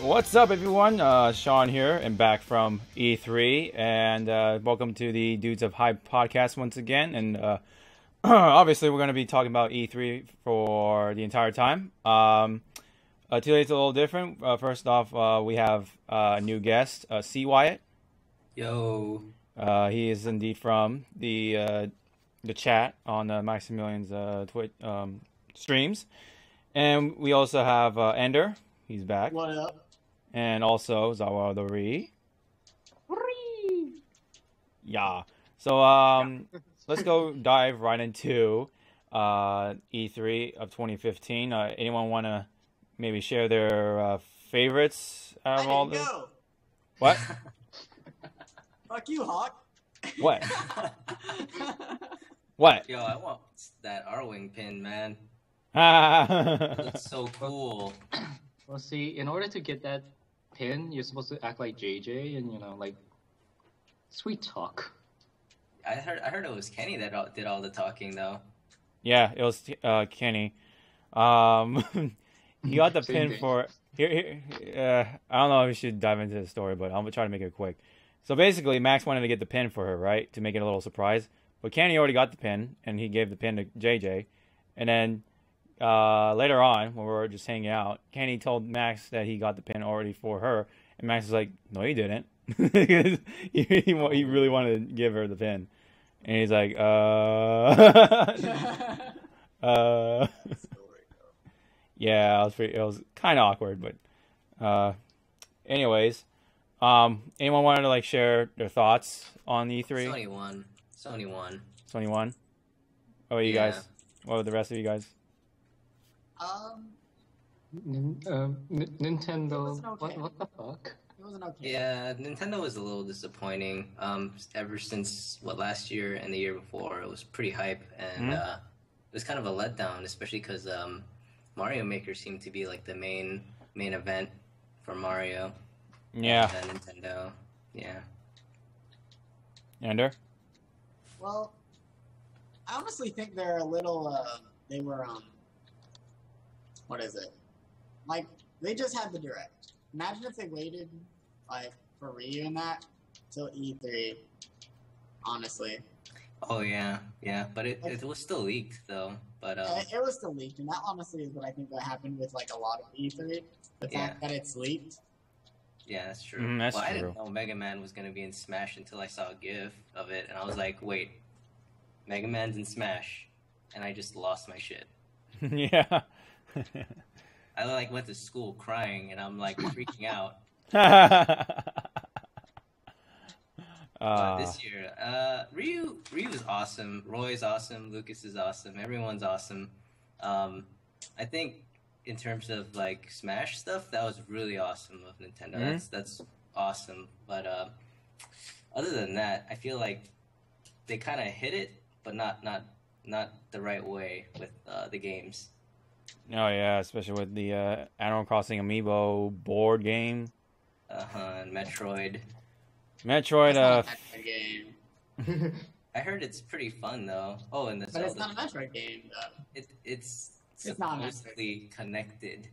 What's up, everyone? Sean here, and back from E3, and welcome to the Dudes of Hype podcast once again. And obviously, we're going to be talking about E3 for the entire time. Today's a little different. First off, we have a new guest, Cwiet. Yo. He is indeed from the chat on Maximilian's Twitch streams, and we also have Ender. He's back. What up? And also ZawarudoWrrryyy. Yeah. So let's go dive right into E3 of 2015. Anyone want to maybe share their favorites out of all this? Go. What? Fuck you, Hawk. What? What? Yo, I want that R-Wing pin, man. It looks so cool. Well, see, in order to get that pin, you're supposed to act like JJ and, you know, like, sweet talk. I heard it was Kenny that did all the talking, though. Yeah, it was Kenny. He got the pin thing. for... Here, I don't know if we should dive into the story, but I'm going to try to make it quick. So basically, Max wanted to get the pin for her, right? To make it a little surprise. But Kenny already got the pin, and he gave the pin to JJ. And then later on, when we were just hanging out, Kenny told Max that he got the pin already for her. And Max was like, no, he didn't. Because he really wanted to give her the pin. And he's like, yeah, it was kind of awkward, but anyways, anyone wanted to like share their thoughts on E3? Sony won. Sony won. What about you guys? What about the rest of you guys? Nintendo. Okay. What the fuck? It wasn't okay. Yeah, Nintendo was a little disappointing. Ever since last year and the year before, it was pretty hype, and it was kind of a letdown, especially because Mario Maker seemed to be like the main event for Mario. Yeah. And Nintendo. Yeah. Ender? Well, I honestly think they're a little, they were, what is it? Like, they just had the Direct. Imagine if they waited, like, for Ryu and that till E3, honestly. Oh, yeah, but it was still leaked, though. But It was still leaked, and that honestly is what I think that happened with, like, a lot of E3. The fact that it's leaked. Yeah, that's true. That's well, true. I didn't know Mega Man was going to be in Smash until I saw a GIF of it, and I was like, wait, Mega Man's in Smash, and I just lost my shit. Yeah. I like went to school crying, and I'm like freaking out. This year, Ryu is awesome, Roy's awesome, Lucas is awesome, everyone's awesome. I think in terms of like Smash stuff, that was really awesome of Nintendo. That's awesome. But other than that, I feel like they kind of hit it, but not the right way with the games. Oh yeah, especially with the Animal Crossing Amiibo board game. And Metroid. It's not a Metroid game. I heard it's pretty fun though. Oh, and the But Zelda. it's not a Metroid game, though. It's not a supposedly connected.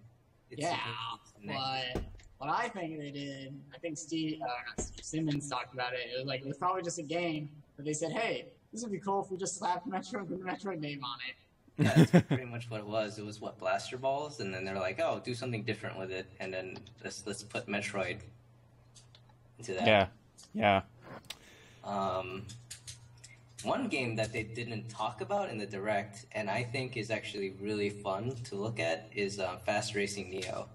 It's Yeah, supposedly connected. but what I think they did, I think not Steve Simmons talked about it. It was probably just a game, but they said, "Hey, this would be cool if we just slapped the Metroid name on it." Yeah, that's pretty much what it was. It was blaster balls, and then they're like, "Oh, do something different with it," and then let's put Metroid into that. Yeah. One game that they didn't talk about in the Direct, and I think is actually really fun to look at, is Fast Racing Neo.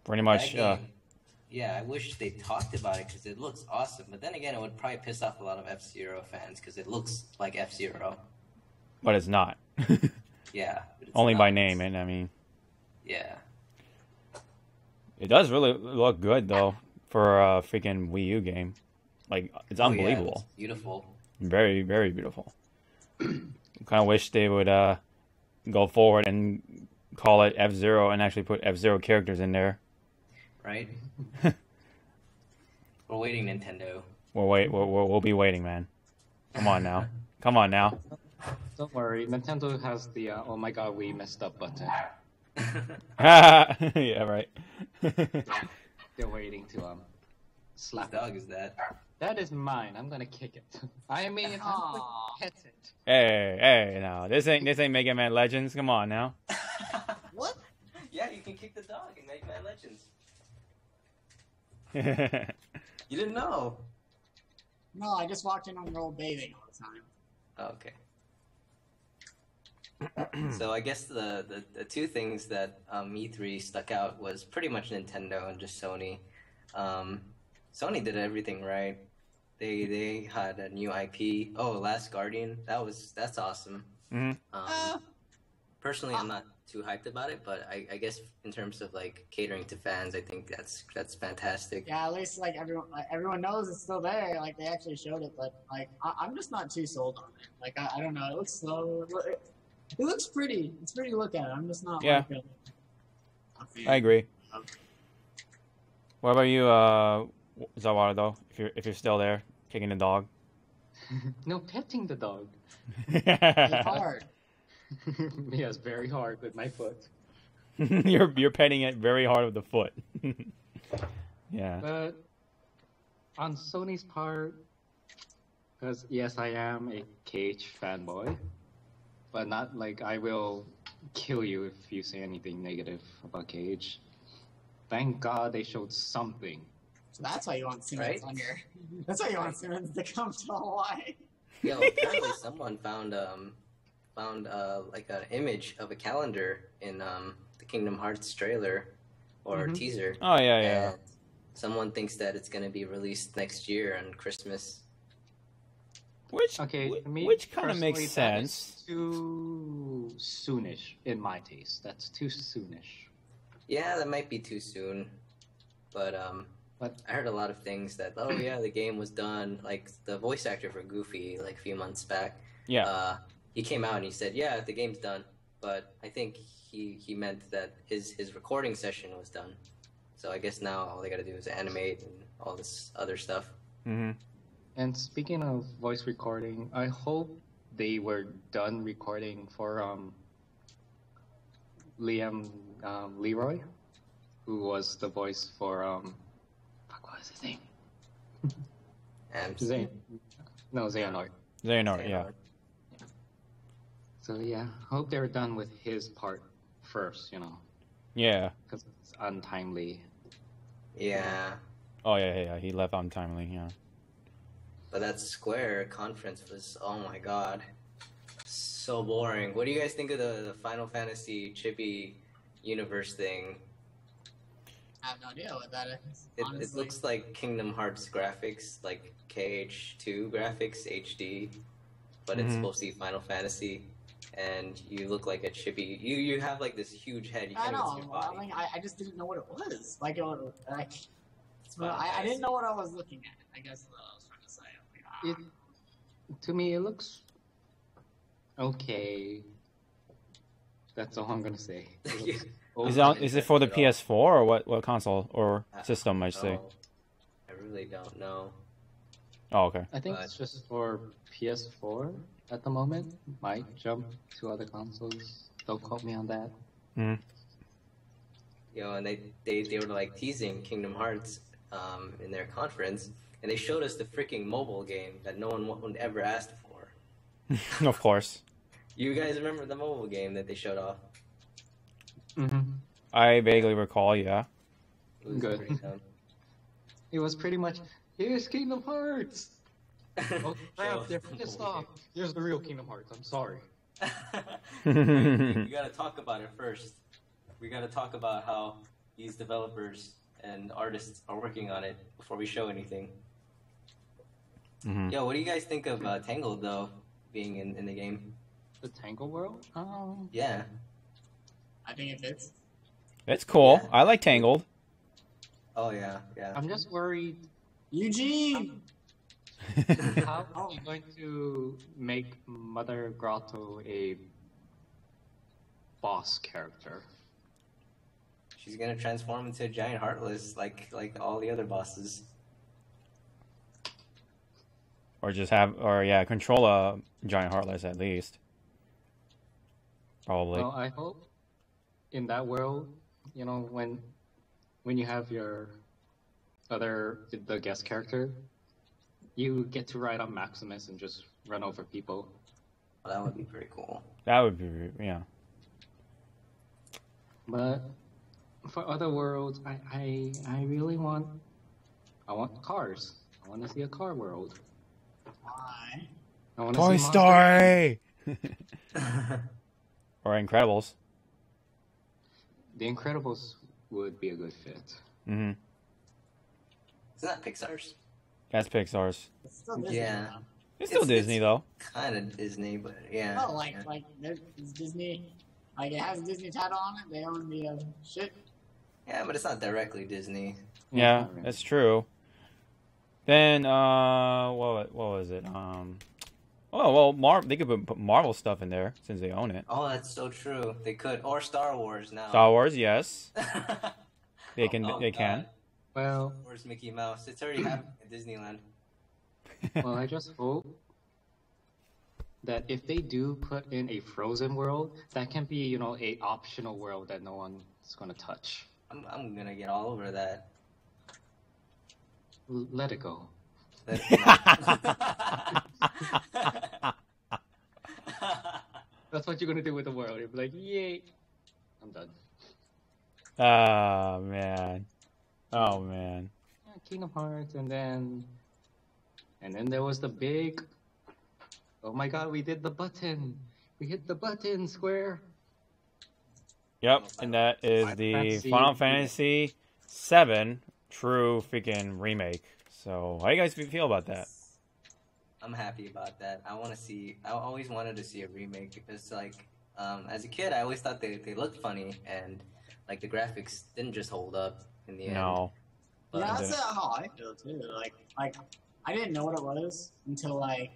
Pretty much. That game, yeah, I wish they talked about it because it looks awesome. But then again, it would probably piss off a lot of F-Zero fans because it looks like F-Zero. But it's not. Yeah. But it's Only not. by name, and I mean. Yeah. It does really look good though for a freaking Wii U game. Like it's unbelievable. Yeah, it's beautiful. Very, very beautiful. Kind of wish they would go forward and call it F-Zero and actually put F-Zero characters in there. Right? We're waiting, Nintendo. We'll be waiting, man. Come on now. Come on now. Don't worry, Nintendo has the oh my god, we messed up button. Yeah, right. They're waiting to Whose slap dog is that? That is mine. I'm gonna kick it. I mean, I'm gonna pet it. Hey, now this ain't Mega Man Legends. Come on now. What? Yeah, you can kick the dog in Mega Man Legends. Yeah, You didn't know? No, I just walked in on girl bathing all the time. Oh, okay. So I guess the two things that E3 stuck out was pretty much Nintendo and just Sony. Sony did everything right. They had a new IP. Oh, Last Guardian. That's awesome. Personally, I'm not too hyped about it, but I guess in terms of like catering to fans, I think that's fantastic. Yeah, at least like everyone knows it's still there. Like they actually showed it, but like I'm just not too sold on it. Like I don't know. It looks slow. It looks pretty. It's pretty to look at. I'm just not. Yeah. Like, I agree. What about you, Zawaru, though? If you're still there, kicking the dog. No, petting the dog. It's hard. Yes, very hard with my foot. You're petting it very hard with the foot. Yeah. But on Sony's part, because yes, I am a Cage fanboy, but not like I will kill you if you say anything negative about Cage. Thank God they showed something. So that's why you want Simmons Right? on your. That's why you want Simmons to come to Hawaii. Yo, apparently someone found like an image of a calendar in the Kingdom Hearts trailer or teaser. Oh yeah. And someone thinks that it's gonna be released next year on Christmas. Which Okay, to me, which kind of personally, makes that is sense. too soonish in my taste. That's too soonish. Yeah, that might be too soon, but I heard a lot of things that the game was done. Like the voice actor for Goofy, like a few months back, Yeah. he came out and he said, yeah, the game's done, but I think he meant that his recording session was done. So I guess now all they gotta do is animate and all this other stuff. Mm-hmm. And speaking of voice recording, I hope they were done recording for Leroy, who was the voice for what was his name? And Xehanort. Xehanort, yeah. So yeah, hope they're done with his part first, Yeah. because it's untimely. Yeah, Oh yeah. He left untimely. Yeah. but that Square conference was, oh my god, so boring. What do you guys think of the Final Fantasy Chibi universe thing? I have no idea what that is. It Honestly. looks like Kingdom Hearts graphics, like KH2 graphics, HD, but it's Mhm. supposed to be Final Fantasy, and you look like a chibi. You have like this huge head. You I can't even see know. your body. I mean, I just didn't know what it was. Like, Final I didn't Fantasy. know what I was looking at. I guess is what I was trying to say. I'm like, To me, it looks okay. That's all I'm gonna say. It looks Is it for the PS4 or what console or system? I should say. No, I really don't know. Oh, okay. I think it's just for PS4 at the moment. Might jump to other consoles. Don't quote me on that. And they were like teasing Kingdom Hearts in their conference, and they showed us the freaking mobile game that no one would ever asked for. Of course. You guys remember the mobile game that they showed off? Mm-hmm. I vaguely recall. Yeah. It was Good. pretty dumb. It was pretty much, here's Kingdom Hearts! Oh Show crap, us they're the pissed mobile off. Here's the real Kingdom Hearts, I'm sorry. We gotta talk about it first. We gotta talk about how these developers and artists are working on it before we show anything. Mhm. Yo, what do you guys think of Tangled though, being in the game? The Tangle World? Yeah. I think it fits. It's cool. Yeah. I like Tangled. Oh yeah. I'm just worried, Eugene. how are you going to make Mother Grotto a boss character? She's gonna transform into a giant heartless like all the other bosses. Or just control a giant heartless at least. Probably. Well, I hope in that world, you know, when you have your the guest character, you get to ride on Maximus and just run over people. Well, that would be pretty cool. That would be, yeah. But for other worlds, I really want cars. I want to see a car world. Why? I want to Toy see Story! Or Incredibles. The Incredibles would be a good fit. Mm-hmm. Isn't that Pixar's? That's Pixar's. It's still Disney. Yeah. Though. It's still Disney, though. Kind of Disney, but yeah. Oh, like there's Disney. Like it has a Disney title on it. They own the shit. Yeah, but it's not directly Disney. Yeah, that's true. Then, what was it? Oh, well, they could put Marvel stuff in there since they own it. Oh, that's so true. They could, or Star Wars now. Star Wars, yes. They can. Oh, they God. can. Well, Where's Mickey Mouse? It's already happening at Disneyland. well, I just hope that if they do put in a Frozen world, that can be, you know, a optional world that no one's gonna touch. I'm gonna get all over that. Let it go. That's what you're gonna do with the world. You'll be like, yay, I'm done. Oh man. Oh man. Yeah, Kingdom Hearts, and then there was the big. Oh my God, we did the button. We hit the button, Square. Yep, and that is the Final Fantasy VII True freaking remake. So, how do you guys feel about that? I'm happy about that. I want to see. I always wanted to see a remake because, like, as a kid, I always thought they looked funny and like the graphics didn't just hold up in the end. No. But Yeah, that's how I feel too. Like I didn't know what it was until like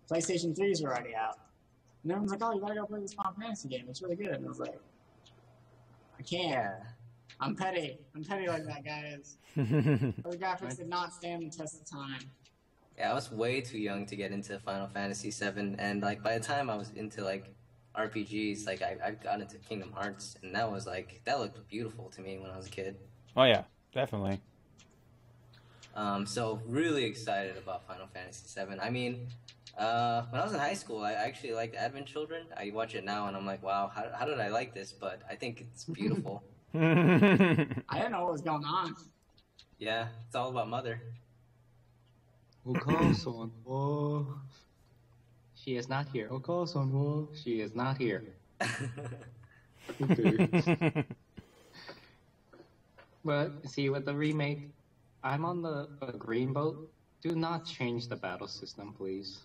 PlayStation 3s were already out. And everyone's like, "Oh, you gotta go play this Final Fantasy game. It's really good." And I was like, "I can't. yeah, I'm petty. I'm petty like that guy is." The graphics did not stand the test of time. yeah, I was way too young to get into Final Fantasy VII, and like by the time I was into like RPGs, like I got into Kingdom Hearts, and that looked beautiful to me when I was a kid. Oh yeah, definitely. So really excited about Final Fantasy VII. I mean, when I was in high school, I actually liked Advent Children. I watch it now, and I'm like, wow, how did I like this? But I think it's beautiful. I didn't know what was going on. Yeah, it's all about Mother. Okason, oh, she is not here. Okason, oh, she is not here. Okay. But see, with the remake, I'm on the green boat. Do not change the battle system, please.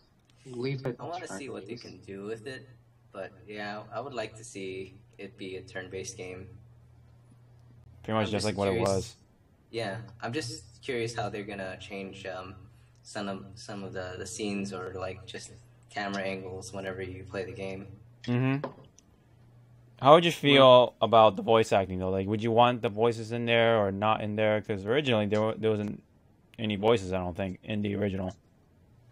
Leave it. I want to see what they turn-based. can do with it. But yeah, I would like to see it be a turn-based game. Pretty much I'm just like just what it curious. was. Yeah, I'm just curious how they're gonna change some of the scenes or like just camera angles whenever you play the game. Mm-hmm. How would you feel about the voice acting though? Like, would you want the voices in there or not in there? Because originally there wasn't any voices, I don't think, in the original.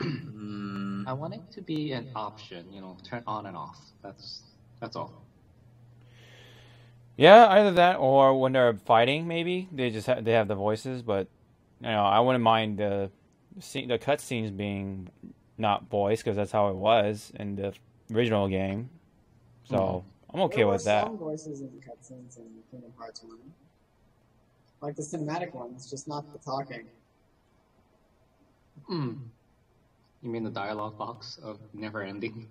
I want it to be an option, you know, turn on and off. That's all. Yeah, either that or when they're fighting, maybe they just they have the voices. But you know, I wouldn't mind the cutscenes being not voiced because that's how it was in the original game. So I'm okay with that. There were some voices in the cutscenes in Kingdom Hearts 1. Like the cinematic ones, just not the talking. You mean the dialogue box of Never Ending?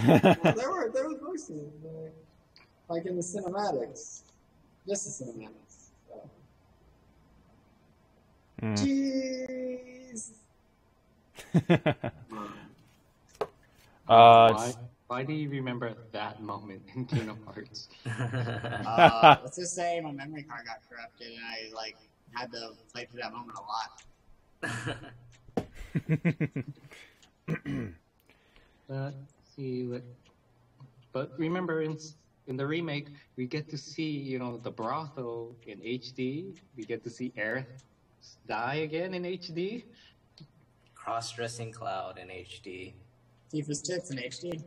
Well, there were voices, like in the cinematics. Just the cinematics. So. Jeez. Why do you remember that moment in Kingdom Hearts? Let's just say my memory card got corrupted, and I had to play through that moment a lot. Let's see what. But remember, in the remake, we get to see, you know, the brothel in HD. We get to see Aerith die again in HD. Cross-dressing Cloud in HD. Tifa's tits in HD.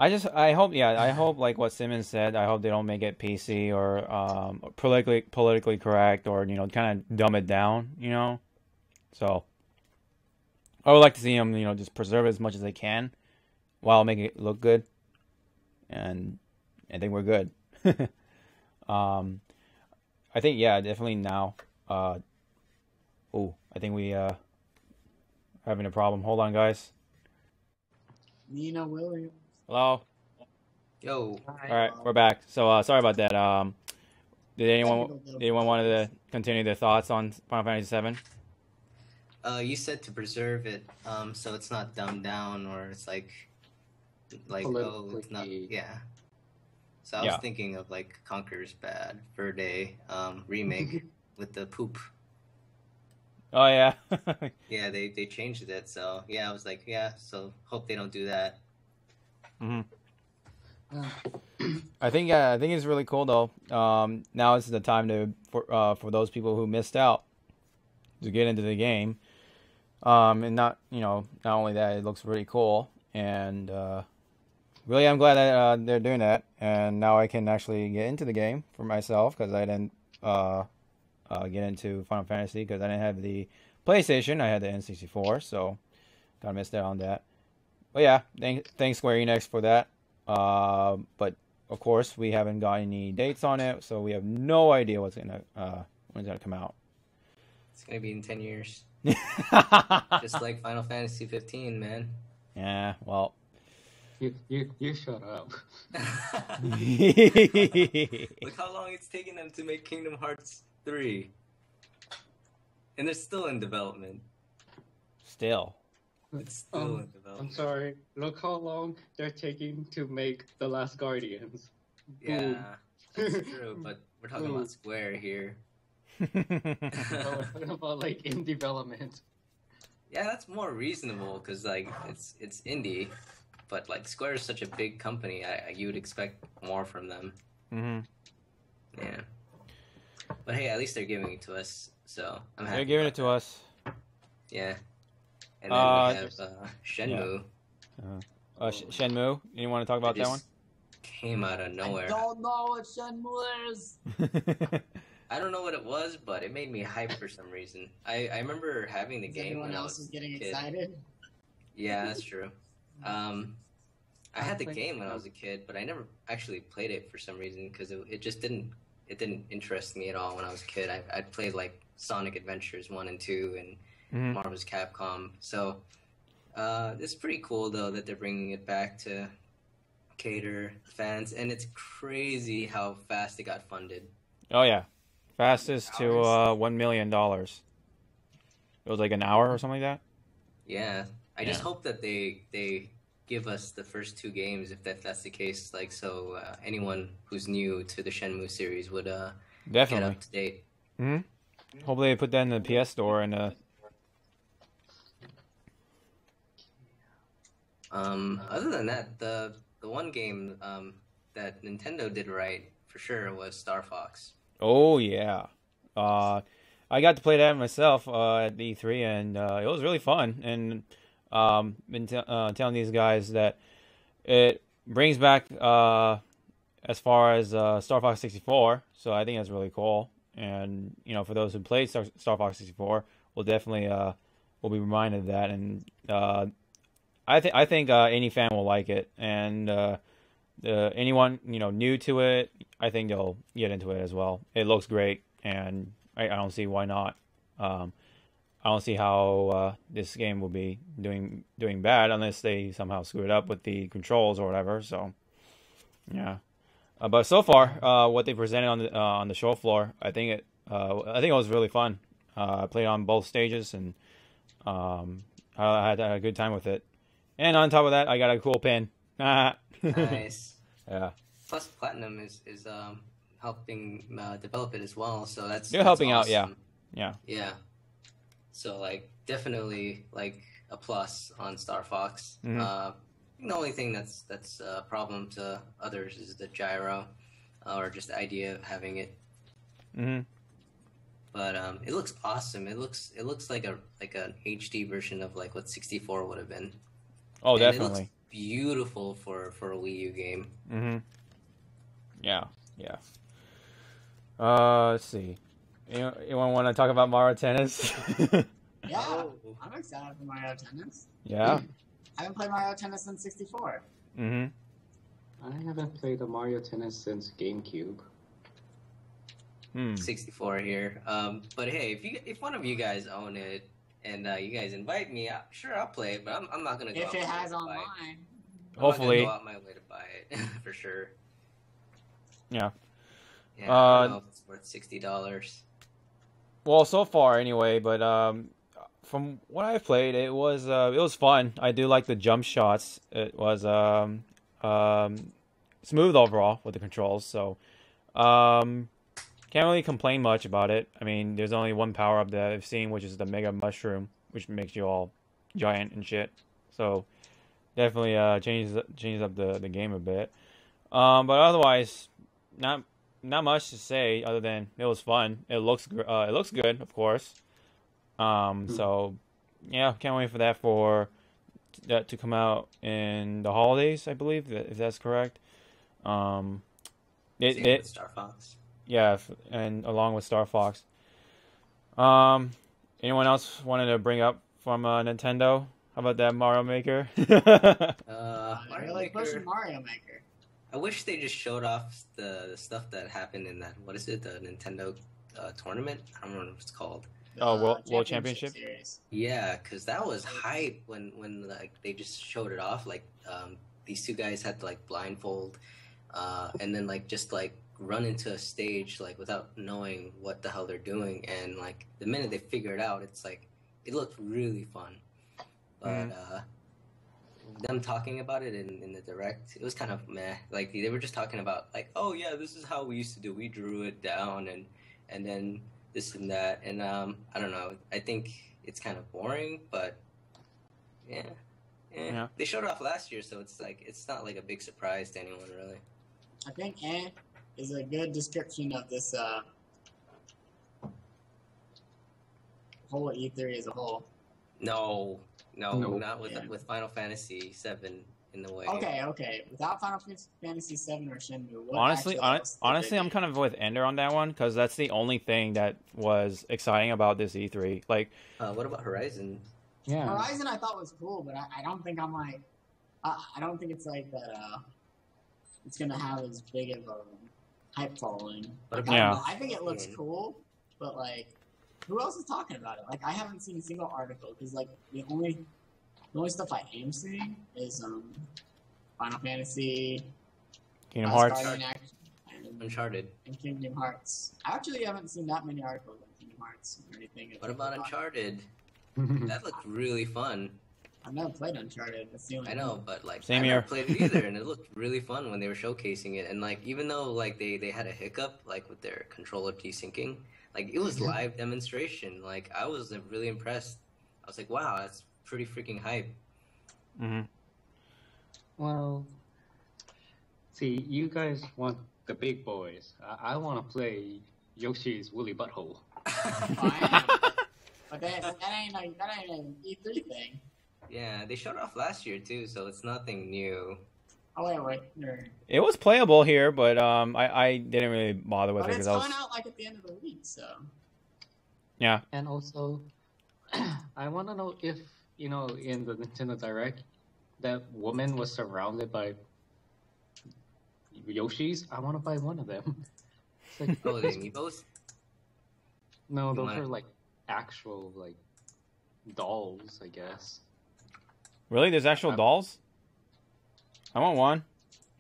I hope, yeah, I hope like what Simmons said. I hope they don't make it PC or politically correct, or kind of dumb it down. So I would like to see them, just preserve it as much as they can while making it look good, and I think we're good. I think, yeah, definitely now. I think we having a problem. Hold on, guys. Nina Williams. Hello. Yo. All right, we're back. So sorry about that. Did anyone wanted to continue their thoughts on Final Fantasy VII? You said to preserve it, so it's not dumbed down, or it's like it's not, yeah. So I was thinking of like Conker's Bad Fur Day remake with the poop. Oh yeah. Yeah, they changed it. So yeah, I was like, yeah. So hope they don't do that. I think it's really cool though. Now is the time for those people who missed out to get into the game. And not only that, it looks really cool, and really I'm glad that they're doing that, and now I can actually get into the game for myself, because I didn't get into Final Fantasy because I didn't have the PlayStation. I had the N64, so kind of missed out on that. But yeah, thanks Square Enix for that. But of course we haven't got any dates on it, so we have no idea when it's gonna come out. It's gonna be in 10 years. Just like Final Fantasy 15, man. Yeah, well. You shut up. Look how long it's taken them to make Kingdom Hearts 3. And they're still in development. Still. It's still in development. I'm sorry. Look how long they're taking to make The Last Guardians. Yeah, that's true, but we're talking about Square here. We're talking about like in development. Yeah, that's more reasonable, because like it's indie, but like Square is such a big company, you would expect more from them. Yeah. But hey, at least they're giving it to us, so I'm happy. They're giving it to us. Yeah. And then we have Shenmue. Yeah. Shenmue. You want to talk about that one? Came out of nowhere. I don't know what Shenmue is. I don't know what it was, but it made me hype for some reason. I remember having the game when I was getting a kid. excited? Yeah, that's true. I had the game when I was a kid, but I never actually played it for some reason, because it just didn't interest me at all when I was a kid. I'd played like Sonic Adventures 1 and 2 and Marvel's Capcom. So it's pretty cool though that they're bringing it back to cater fans, and it's crazy how fast it got funded. Oh yeah, fastest to $1 million. It was like an hour or something like that. Yeah, I just hope that they give us the first 2 games, if that's the case. Like, so anyone who's new to the Shenmue series would definitely get up to date. Hopefully they put that in the PS Store and. Other than that, the one game that Nintendo did right for sure was Star Fox. Oh yeah, I got to play that myself at the E3, and it was really fun. And been telling these guys that it brings back as far as Star Fox 64, so I think that's really cool. And for those who played Star Fox 64, will definitely will be reminded of that. And I think any fan will like it, and anyone new to it, I think they'll get into it as well. It looks great, and I don't see why not. I don't see how this game will be doing bad unless they somehow screw it up with the controls or whatever. So, yeah. But so far, what they presented on the show floor, I think it was really fun. I played on both stages, and I had a good time with it. And on top of that, I got a cool pin. Nice. Yeah. Plus, Platinum is helping develop it as well, so that's helping awesome. out. Yeah. Yeah. So like definitely like a plus on Star Fox. The only thing that's a problem to others is the gyro, or just the idea of having it. But it looks awesome. It looks like an HD version of like what 64 would have been. Oh, and definitely. beautiful for a Wii U game. Mm-hmm. Yeah. Let's see. Anyone want to talk about Mario Tennis? Yeah, Oh. I'm excited for Mario Tennis. Yeah. I haven't played Mario Tennis since 64. Mm-hmm. I haven't played the Mario Tennis since GameCube. 64 here. But hey, if one of you guys own it and you guys invite me, sure I'll play it. But I'm not gonna go. If out it my way has to buy it. online. I'm not Hopefully. gonna go out my way to buy it for sure. Yeah. Yeah, I don't know if it's worth $60. Well, so far anyway, but from what I've played, it was fun. I do like the jump shots. It was smooth overall with the controls, so can't really complain much about it. I mean, there's only one power up that I've seen, which is the Mega Mushroom, which makes you all giant and shit. So definitely changes up the game a bit. But otherwise, not much to say other than it was fun. It looks good, of course. So yeah, can't wait for that to come out in the holidays, I believe, if that's correct. Same with Star Fox. Yeah, and along with Star Fox. Anyone else wanted to bring up from Nintendo? How about that Mario Maker? I Mario really Maker. pushing Mario Maker. I wish they just showed off the stuff that happened in that. What is it? The Nintendo tournament? I don't remember what it's called. World Championship? Series. Yeah, because that was hype when like they just showed it off. Like these two guys had to like blindfold, and then like just like run into a stage like without knowing what the hell they're doing. And like the minute they figure it out, it's like it looked really fun. But them talking about it in the direct, it was kind of meh. Like they were just talking about like, oh yeah, this is how we used to do. We drew it down and then this and that. And I don't know. I think it's kind of boring, but yeah. They showed it off last year, so it's like it's not like a big surprise to anyone really. I think is a good description of this whole E3 as a whole. No, No. not with Final Fantasy VII in the way. Okay. Without Final Fantasy VII or Shenmue, what Honestly, actually else did honestly, they I'm do? kind of with Ender on that one because that's the only thing that was exciting about this E3. Like, What about Horizon? Yeah. Horizon I thought was cool, but I don't think I'm like I don't think it's like that. It's gonna have as big of a hype following. What Like, I about- don't know. I think it looks cool, but like, who else is talking about it? Like, I haven't seen a single article because like the only stuff I am seeing is Final Fantasy, Kingdom Hearts. Guardian Action, Uncharted. and Kingdom Hearts. I actually haven't seen that many articles on Kingdom Hearts or anything. What about Uncharted? That looked really fun. I've never played Uncharted. That's the only I know, but like Same I here. never played it either, and it looked really fun when they were showcasing it. And like even though like they had a hiccup like with their controller desyncing, like it was live demonstration. Like I was really impressed. I was like, wow, that's pretty freaking hype. Mm-hmm. Well, see, you guys want the big boys. I want to play Yoshi's Woolly Butthole. But that ain't an E3 thing. Yeah, they showed it off last year too, so it's nothing new. Oh wait. It was playable here, but I didn't really bother with But it it's because I was. coming out like at the end of the week, so. Yeah. And also, I want to know if, in the Nintendo Direct, that woman was surrounded by Yoshis. I want to buy one of them. It's like, Oh, the amiibos? no, those wanna- are like actual like dolls, I guess. Really? There's actual dolls? I want one.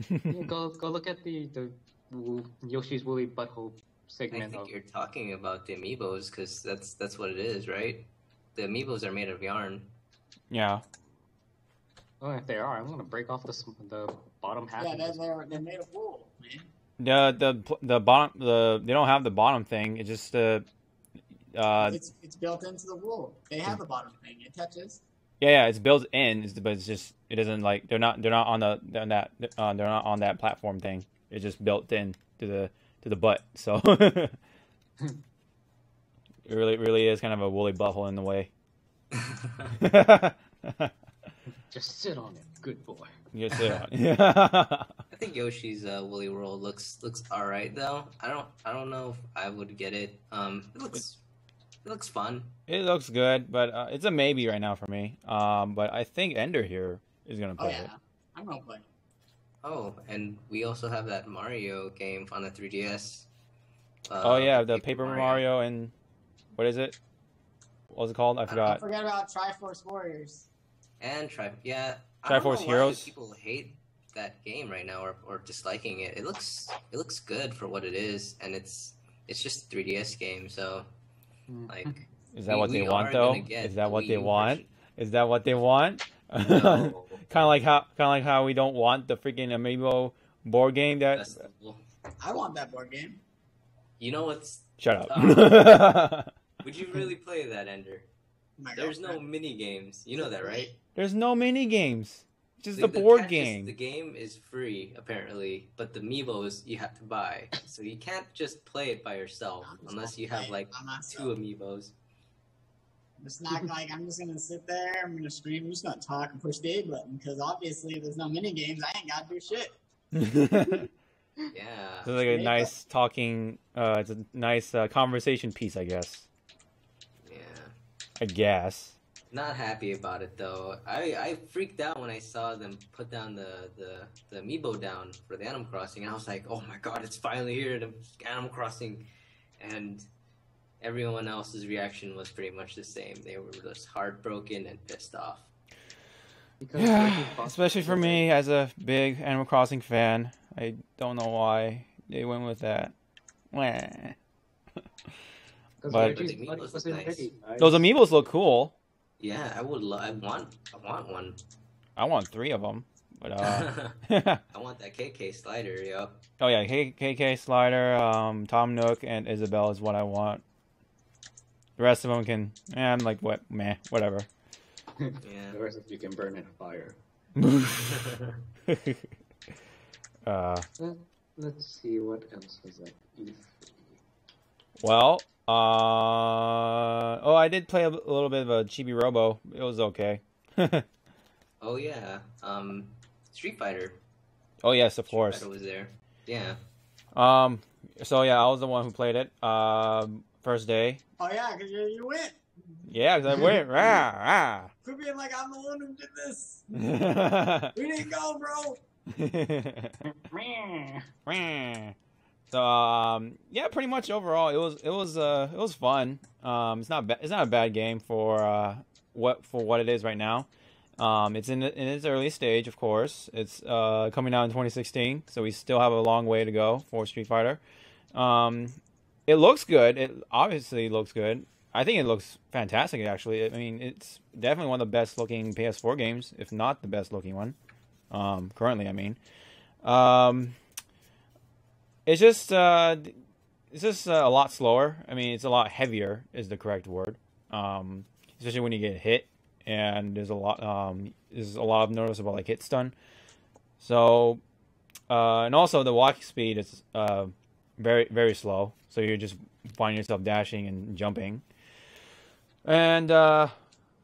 Yeah, go look at the Yoshi's Woolly Butthole I segment think of. you're talking about the amiibos because that's what it is, right? The amiibos are made of yarn. Yeah. Oh, if they are, I'm gonna break off the bottom half. Yeah, and just- they're made of wool, man. The bottom they don't have the bottom thing. It's just It's built into the wool. They have the bottom thing. It touches. yeah, it's built in, but it's just it doesn't like they're not on they're not on that platform thing. It's just built in to the butt. So it really is kind of a woolly butthole in the way. Just sit on it. Good boy. Yes, they are. Yeah. I think Yoshi's Woolly World looks alright though. I don't know if I would get it. It looks fun. It looks good, but it's a maybe right now for me. But I think Ender here is gonna Oh play yeah, it. I'm gonna play. Oh, and we also have that Mario game on the 3DS. Oh yeah, the Paper Mario and what is it? What was it called? I Don't forgot. forget about Triforce Warriors. And yeah. I don't Triforce know why Heroes? people hate that game right now or disliking it. It looks good for what it is, and it's just a 3DS game. So like, Is that what they we want are though? gonna get Is that the what Wii they U want? version. Is that what they want? No. Kind of like how we don't want the freaking Amiibo board game that. Festival. I want that board game. You know what's? Shut up. Would you really play that, Ender? My There's no girlfriend. mini games. You know that, right? There's no mini games. It's just The the board catch is game. the game is free apparently, but the amiibos you have to buy. So you can't just play it by yourself I'm just unless gonna you have play like it by myself. 2 amiibos. It's not like I'm just gonna sit there, I'm gonna stream, I'm just gonna talk and push the A button, because obviously if there's no mini games, I ain't gotta do shit. It's Yeah. like a nice talking. It's a nice conversation piece, I guess. Yeah. I guess. Not happy about it though. I freaked out when I saw them put down the amiibo down for the Animal Crossing, and I was like, oh my god, it's finally here, the Animal Crossing. And everyone else's reaction was pretty much the same. They were just heartbroken and pissed off. Because Yeah, especially for me as a big Animal Crossing fan. I don't know why they went with that. Wah. Because But- Reggie's The body amiibos was look in nice. Reggie, right? Those amiibos look cool. Yeah, I want one. I want 3 of them. But I want that KK slider, yo. oh yeah, KK Slider, Tom Nook, and Isabelle is what I want. The rest of them can. I'm like what? Meh, whatever. Yeah. The rest of you can burn in a fire. Let's see what else was at E3. Well, oh, I did play a little bit of a Chibi Robo. It was okay. Oh yeah. Street Fighter. Oh yes, of Street course. Fighter was there. Yeah. So yeah, I was the one who played it. First day. Oh yeah, because you win. Yeah, because I went. Rah, Quit being like, I'm the one who did this. rah. We didn't go, bro. So yeah, pretty much overall it was fun. It's not a bad game for what it is right now. It's in its early stage, of course. It's coming out in 2016, so we still have a long way to go for Street Fighter. It looks good. It obviously looks good. I think it looks fantastic, actually. I mean, it's definitely one of the best looking PS4 games, if not the best looking one. Currently, I mean. It's just a lot slower. I mean, it's a lot heavier is the correct word. Especially when you get hit, and there's a lot of noticeable like hit stun. So, and also the walking speed is very very slow. So you're just finding yourself dashing and jumping. And a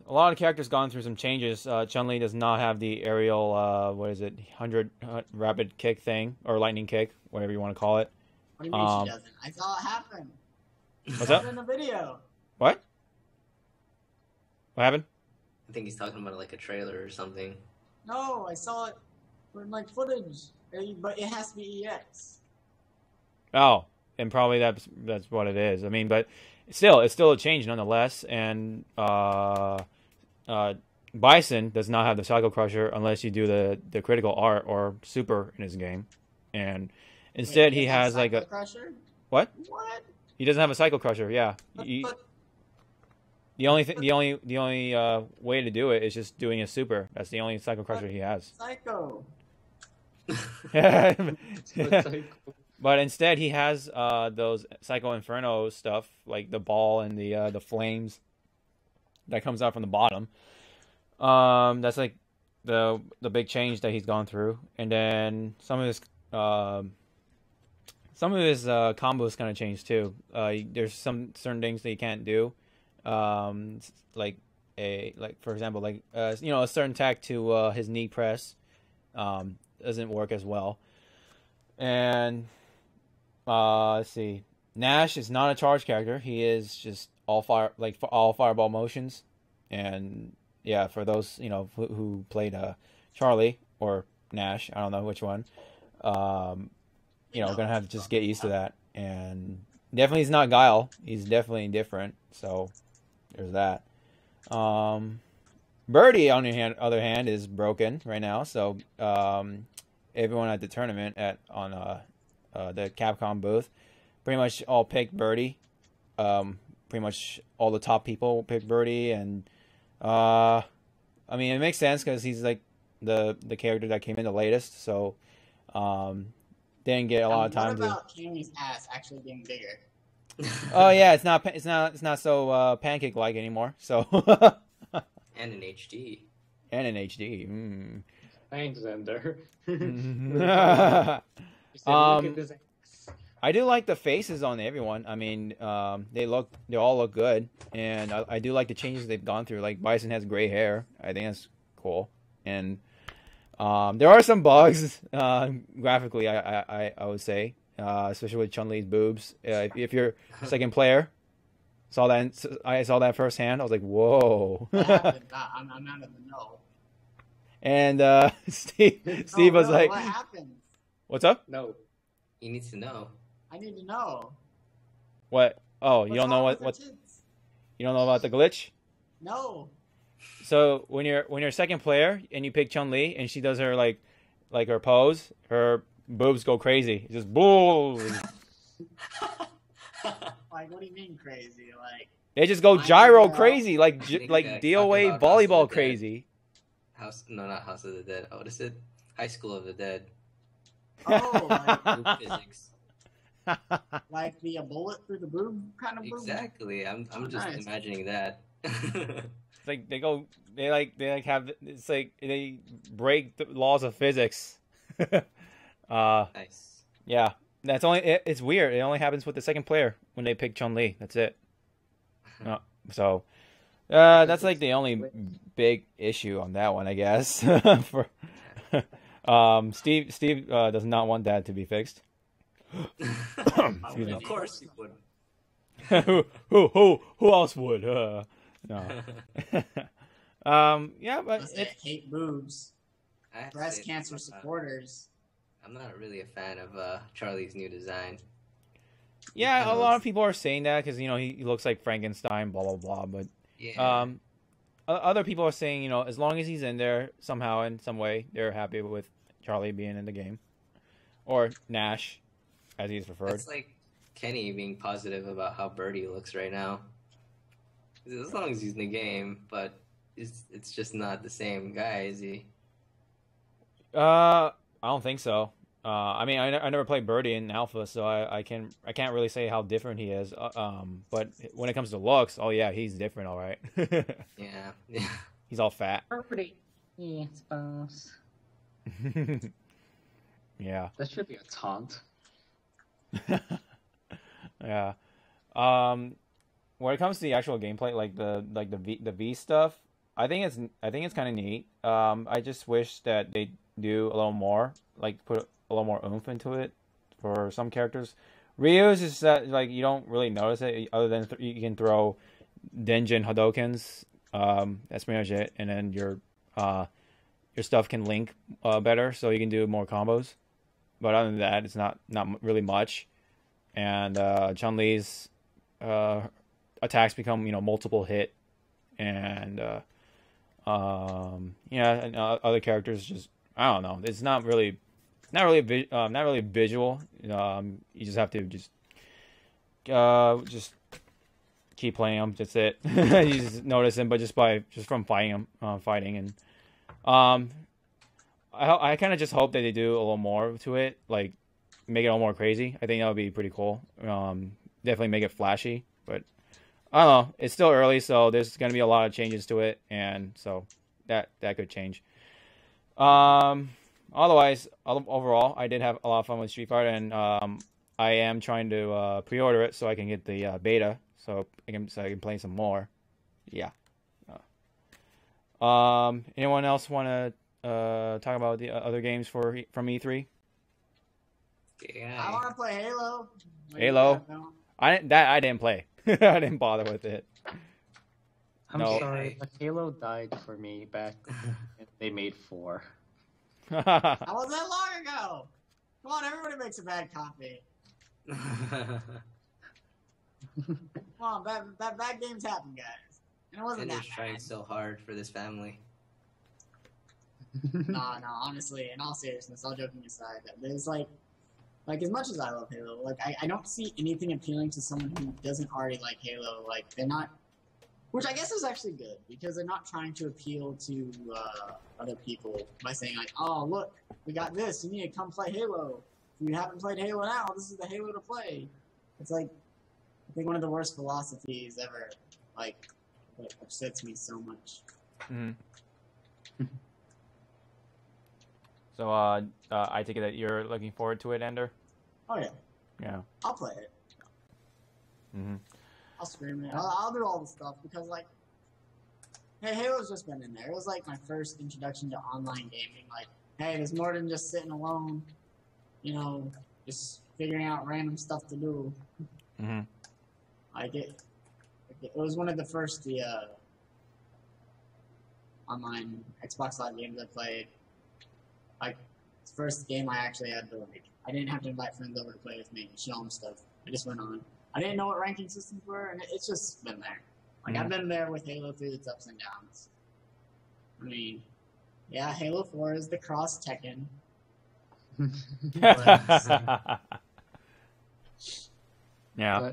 lot of characters gone through some changes. Chun-Li does not have the aerial, 100 rapid kick thing, or lightning kick, whatever you want to call it. What do you mean she doesn't? I saw it happen. What's I up? saw it in the video. What? What happened? I think he's talking about like a trailer or something. No, I saw it in like footage, but it has to be EX. Oh, and probably that's what it is. I mean, but still, it's still a change nonetheless. And Bison does not have the Cycle Crusher unless you do the critical art or super in his game. And instead, Wait, he doesn't have has like Cycle a Crusher? what? What? He doesn't have a Cycle Crusher. Yeah. But, The only way to do it is just doing a super. That's the only Cycle Crusher he has. Psycho. But instead, he has those Psycho Inferno stuff, like the ball and the flames that comes out from the bottom. That's like the big change that he's gone through, and then some of his combos kind of changed too. There's some certain things that you can't do, like like for example, like you know, a certain attack to his knee press doesn't work as well. And let's see, Nash is not a charge character. He is just all fire, like all fireball motions. And yeah, for those who played Charlie or Nash, I don't know which one. Gonna have to just get used to that. And definitely he's not Guile. He's definitely different. So there's that. Birdie, on the other hand, is broken right now. So everyone at the tournament on the Capcom booth pretty much all picked Birdie. Pretty much all the top people picked Birdie, and I mean it makes sense because he's like the character that came in the latest. So didn't get a lot of time. What about Kimmy's ass actually getting bigger? Oh yeah, it's not so pancake like anymore. So and in HD. And in HD. Mm. Thanks, Xander. I do like the faces on everyone. I mean, they all look good, and I do like the changes they've gone through. Like Bison has gray hair. I think that's cool, and there are some bugs graphically. I would say, especially with Chun-Li's boobs. If you're a second player, I saw that firsthand. I was like, whoa. I'm out of the know. And Steve was like, what happened? What's up? No. He needs to know. I need to know. What? Oh, you don't know what you don't know about the glitch? No. So when you're second player and you pick Chun-Li and she does her like her pose, her boobs go crazy. It's just boom. Like, what do you mean crazy? Like they just go gyro crazy, like DOA volleyball crazy. Not House of the Dead. What is it? High School of the Dead. Oh, like physics. Like the bullet through the boob kind of boob. Exactly. I'm just imagining that. It's like they break the laws of physics. Nice. Yeah, it's weird. It only happens with the second player when they pick Chun-Li. That's it. So that's like the only big issue on that one, I guess. For Steve does not want that to be fixed. Of course he would. who else would? No. Yeah, but I hate boobs. Breast cancer supporters. I'm not really a fan of Charlie's new design. Yeah, a lot of people are saying that because he looks like Frankenstein, blah blah blah. But yeah. Other people are saying as long as he's in there somehow in some way, they're happy with Charlie being in the game, or Nash, as he's preferred. It's like Kenny being positive about how Birdie looks right now. As long as he's in the game, but it's just not the same guy, is he? I don't think so. I mean, I never played Birdie in Alpha, so I can't really say how different he is. But when it comes to looks, oh yeah, he's different, all right. Yeah. He's all fat. Birdie. Yeah, I suppose. Yeah. That should be a taunt. Yeah. When it comes to the actual gameplay, like the V stuff, I think it's kind of neat. I just wish that they do a little more, like put a little more oomph into it for some characters. Ryu's is that like you don't really notice it other than you can throw Denjin Hadokens. That's pretty much it, and then your stuff can link better, so you can do more combos. But other than that, it's not really much. And Chun-Li's attacks become multiple hit, and and other characters just I don't know. It's not really visual. You just have to just keep playing them. That's it. You just notice them, but just from fighting and I kind of just hope that they do a little more to it, like make it a little more crazy. I think that would be pretty cool. Definitely make it flashy, but I don't know. It's still early, so there's going to be a lot of changes to it, and so that could change. Otherwise, overall, I did have a lot of fun with Street Fighter, and I am trying to pre-order it so I can get the beta, so I can play some more. Yeah. Anyone else want to talk about the other games from E3? I want to play Halo. Halo? I didn't play. I didn't bother with it. I'm No. sorry, but Halo died for me back when they made 4. That wasn't that long ago. Come on, everybody makes a bad copy. Come on, bad games happen, guys. And it wasn't And that they're trying bad. so hard for this family. No, honestly, in all seriousness, all joking aside, there's like as much as I love Halo, like I don't see anything appealing to someone who doesn't already like Halo. Like they're not, which I guess is actually good because they're not trying to appeal to other people by saying like, oh look, we got this, you need to come play Halo. If you haven't played Halo now, this is the Halo to play. It's like I think one of the worst philosophies ever. Like it upsets me so much. Mm-hmm. So, I take it that you're looking forward to it, Ender? Oh yeah. Yeah. I'll play it. Mm-hmm. I'll stream it. I'll do all the stuff because like, hey, Halo's just been in there. It was like my first introduction to online gaming. Like, hey, there's more than just sitting alone, just figuring out random stuff to do. Mm-hmm. Like it was one of the first online Xbox Live games I played. Like, it's the first game I actually had to like. I didn't have to invite friends over to play with me and show them stuff. I just went on. I didn't know what ranking systems were, and it's just been there. Like, I've been there with Halo through its ups and downs. I mean, yeah, Halo 4 is the cross Tekken. Yeah.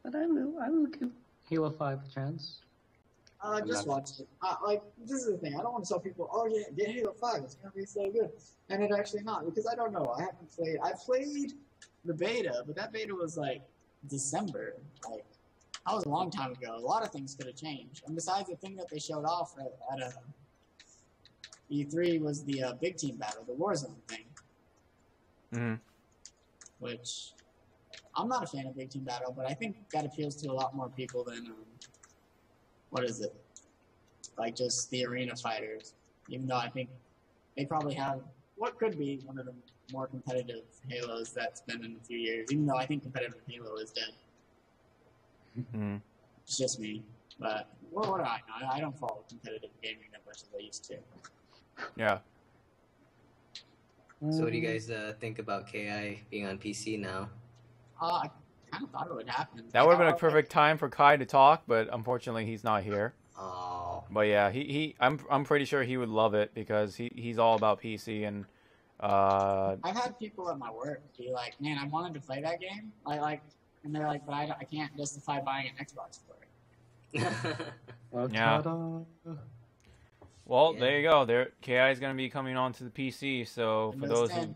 But I will give Halo 5 a chance. Just watch it. Like, this is the thing. I don't want to tell people, oh yeah, get Halo 5. It's going to be so good. And it's actually not, because I don't know. I played the beta, but that beta was like December. Like, that was a long time ago. A lot of things could have changed. And besides, the thing that they showed off at E3 was the big team battle, the Warzone thing. Mm-hmm. Which, I'm not a fan of big team battle, but I think that appeals to a lot more people than, what is it? Like just the arena fighters. Even though I think they probably have what could be one of the more competitive Halos that's been in a few years. Even though I think competitive Halo is dead. Mm-hmm. It's just me. But what do I know? I don't follow competitive gaming that much as I used to. Yeah. So what do you guys think about KI being on PC now? I kind of thought it would happen. That would have been a perfect time for Kai to talk, but unfortunately he's not here. Oh. But yeah, I'm pretty sure he would love it because he's all about PC and I've had people at my work be like, "Man, I wanted to play that game." And they're like, "But I can't justify buying an Xbox for it." Yeah. Well, Yeah. there you go. KI is going to be coming on to the PC, so for those who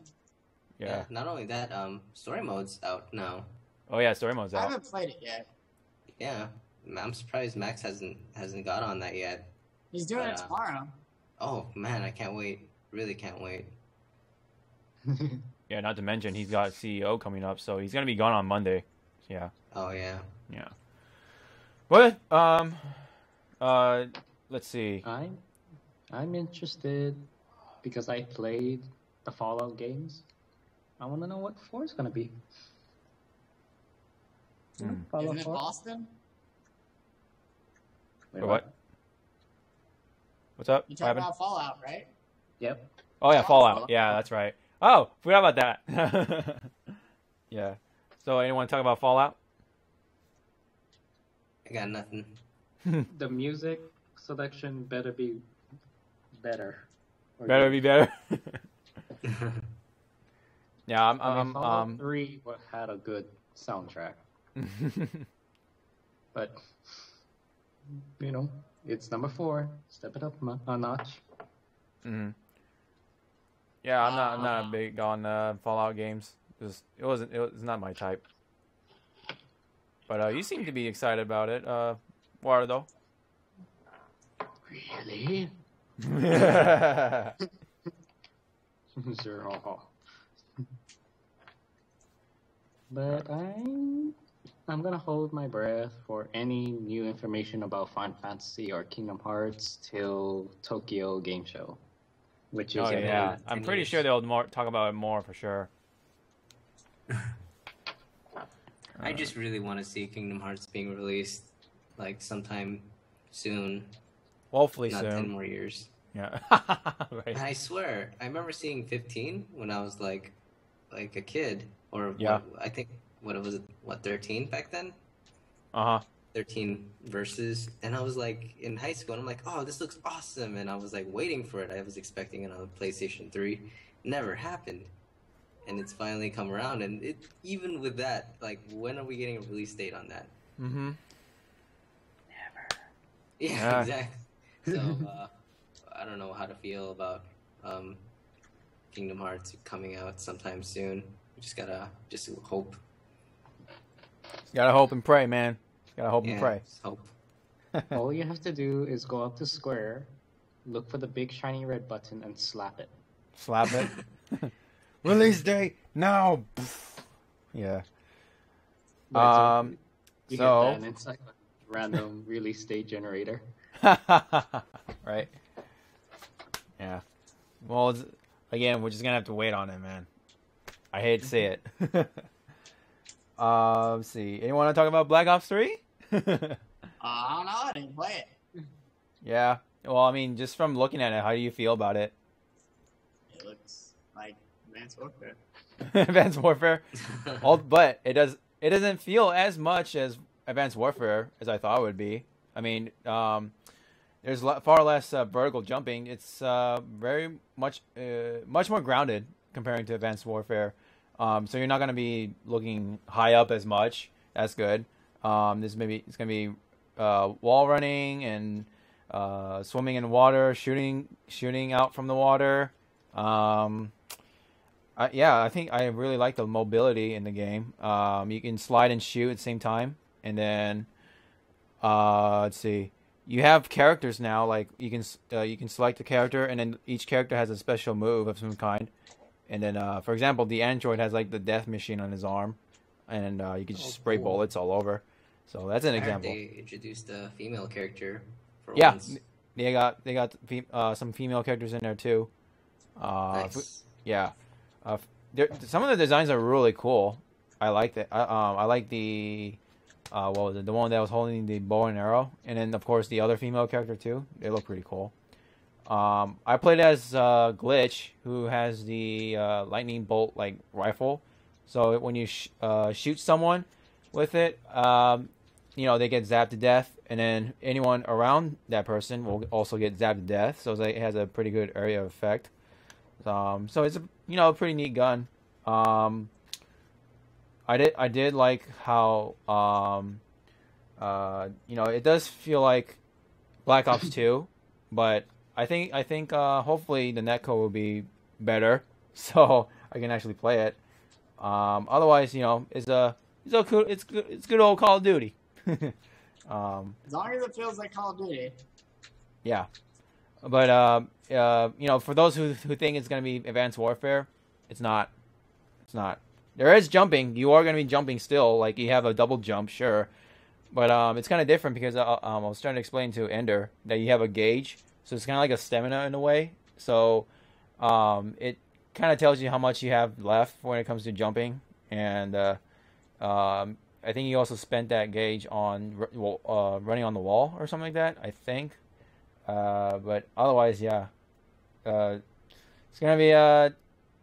Yeah. Not only that, story mode's out now. Oh yeah, story mode's I out. haven't played it yet. Yeah. I'm surprised Max hasn't got on that yet. He's doing it tomorrow. Oh man, I can't wait. Really can't wait. Yeah, not to mention he's got CEO coming up, so he's going to be gone on Monday. Yeah. Oh yeah. Yeah. What? Let's see. I'm interested because I played the Fallout games. I want to know what 4 is gonna be. Fallout Isn't it 4? Boston? Wait, For what? What's up? You What talking happened? about Fallout, right? Yep. Oh yeah, Fallout. Fallout. Yeah, that's right. Oh, forgot about that. Yeah. So anyone talk about Fallout? I got nothing. The music selection better be better. Or Better be better. Yeah, I mean, Fallout 3 had a good soundtrack, but it's number 4. Step it up a notch. Mhm. Yeah, I'm not big on Fallout games. It was not my type. But you seem to be excited about it. Why though? Really? Sure. But I'm gonna hold my breath for any new information about Final Fantasy or Kingdom Hearts till Tokyo Game Show, which is Oh in yeah, 10 I'm pretty years. sure they'll talk about it more for sure. I just really want to see Kingdom Hearts being released like sometime soon, Hopefully not soon. 10 more years. Yeah. And Right. I swear, I remember seeing 15 when I was like a kid, or Yeah. I think what was it? What 13 back then? Uh huh. 13 verses, and I was like in high school, and I'm like, oh, this looks awesome, and I was like waiting for it. I was expecting it on PlayStation 3. Never happened. And it's finally come around, and it even with that, like, when are we getting a release date on that? Mm-hmm. Yeah, Yeah. exactly. So I don't know how to feel about Kingdom Hearts coming out sometime soon. We just gotta hope. Gotta hope and pray, man. Gotta hope and Yeah, pray. just hope. All you have to do is go up to Square, look for the big shiny red button, and slap it. Slap it. Release date now. Yeah. Right, you so- hit that, and it's like a random release date generator. Right. Yeah. Well, again, we're just gonna have to wait on it, man. I hate to say it. Let's see. Anyone want to talk about Black Ops 3? I don't know. I didn't play it. Yeah. Well, I mean, just from looking at it, how do you feel about it? It looks like Advanced Warfare. Advanced Warfare. But it doesn't feel as much as Advanced Warfare as I thought it would be. I mean, there's far less vertical jumping. It's very much more grounded comparing to Advanced Warfare. So you're not going to be looking high up as much. That's good. It's going to be wall running and swimming in water, shooting out from the water. I think I really like the mobility in the game. You can slide and shoot at the same time, and then let's see. You have characters now. Like you can select a character, and then each character has a special move of some kind. And then, for example, the android has like the death machine on his arm, and you can just spray cool. bullets all over. So that's an I heard example. they introduced a female character for Yeah, once. they got some female characters in there too. Nice. Yeah, some of the designs are really cool. I like that. I like the what was it? The one that was holding the bow and arrow, and then of course the other female character too. They look pretty cool. I played as Glitch, who has the lightning bolt like rifle. So when you shoot someone with it, they get zapped to death, and then anyone around that person will also get zapped to death. So it has a pretty good area of effect. So it's a pretty neat gun. I did like how it does feel like Black Ops 2, but I think hopefully the netcode will be better, so I can actually play it. Otherwise, it's good old Call of Duty. As long as it feels like Call of Duty. Yeah, but for those who think it's gonna be Advanced Warfare, it's not. It's not. There is jumping. You are gonna be jumping still. Like you have a double jump, sure, but it's kind of different because I was trying to explain to Ender that you have a gauge, so it's kind of like a stamina in a way. So it kind of tells you how much you have left when it comes to jumping, and I think you also spent that gauge on running on the wall or something like that. I think. But otherwise, yeah. It's going to be a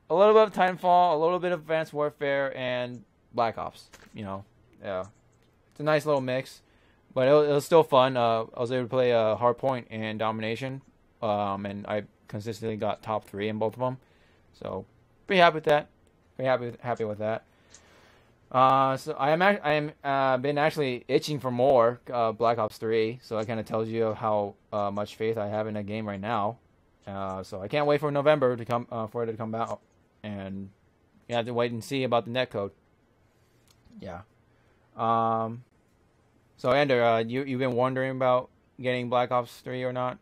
little bit of Titanfall, a little bit of Advanced Warfare, and Black Ops. Yeah. It's a nice little mix. But it was still fun. I was able to play Hardpoint and Domination. And I consistently got top 3 in both of them. So, pretty happy with that. Pretty happy with that. So I am been actually itching for more Black Ops 3, so it kind of tells you how much faith I have in that game right now. So I can't wait for November to come for it to come out, and you have to wait and see about the netcode. Yeah. So Ender, you've been wondering about getting Black Ops 3 or not?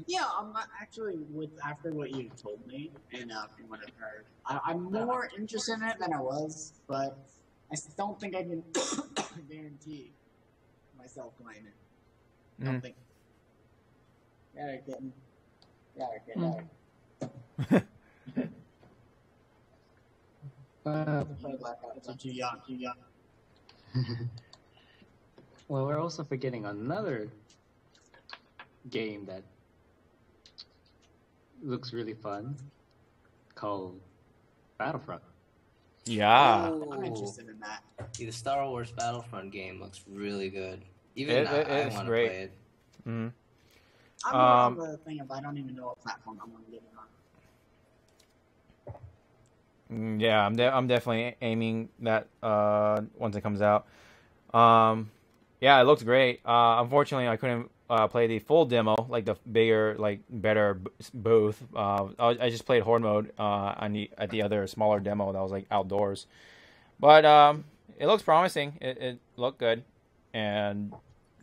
Yeah, I'm not actually after what you told me and from what I've heard. I'm more interested in it than I was, but I don't think I can guarantee myself playing it. I Mhm. don't think. Yeah, they're getting. Yeah, they're getting. Too young, too young. Well, we're also forgetting another game that looks really fun called Battlefront. Yeah. I'm Ooh. interested in that. The Star Wars Battlefront game looks really good. Even It- I it's want to great. play it. Mhm. I'm on the thing of I don't even know what platform I'm going to get it on. Yeah, I'm definitely aiming that once it comes out. Yeah, it looks great. Unfortunately, I couldn't play the full demo, like the bigger, like better booth. I just played horde mode at the other smaller demo that was like outdoors. But it looks promising. It looked good, and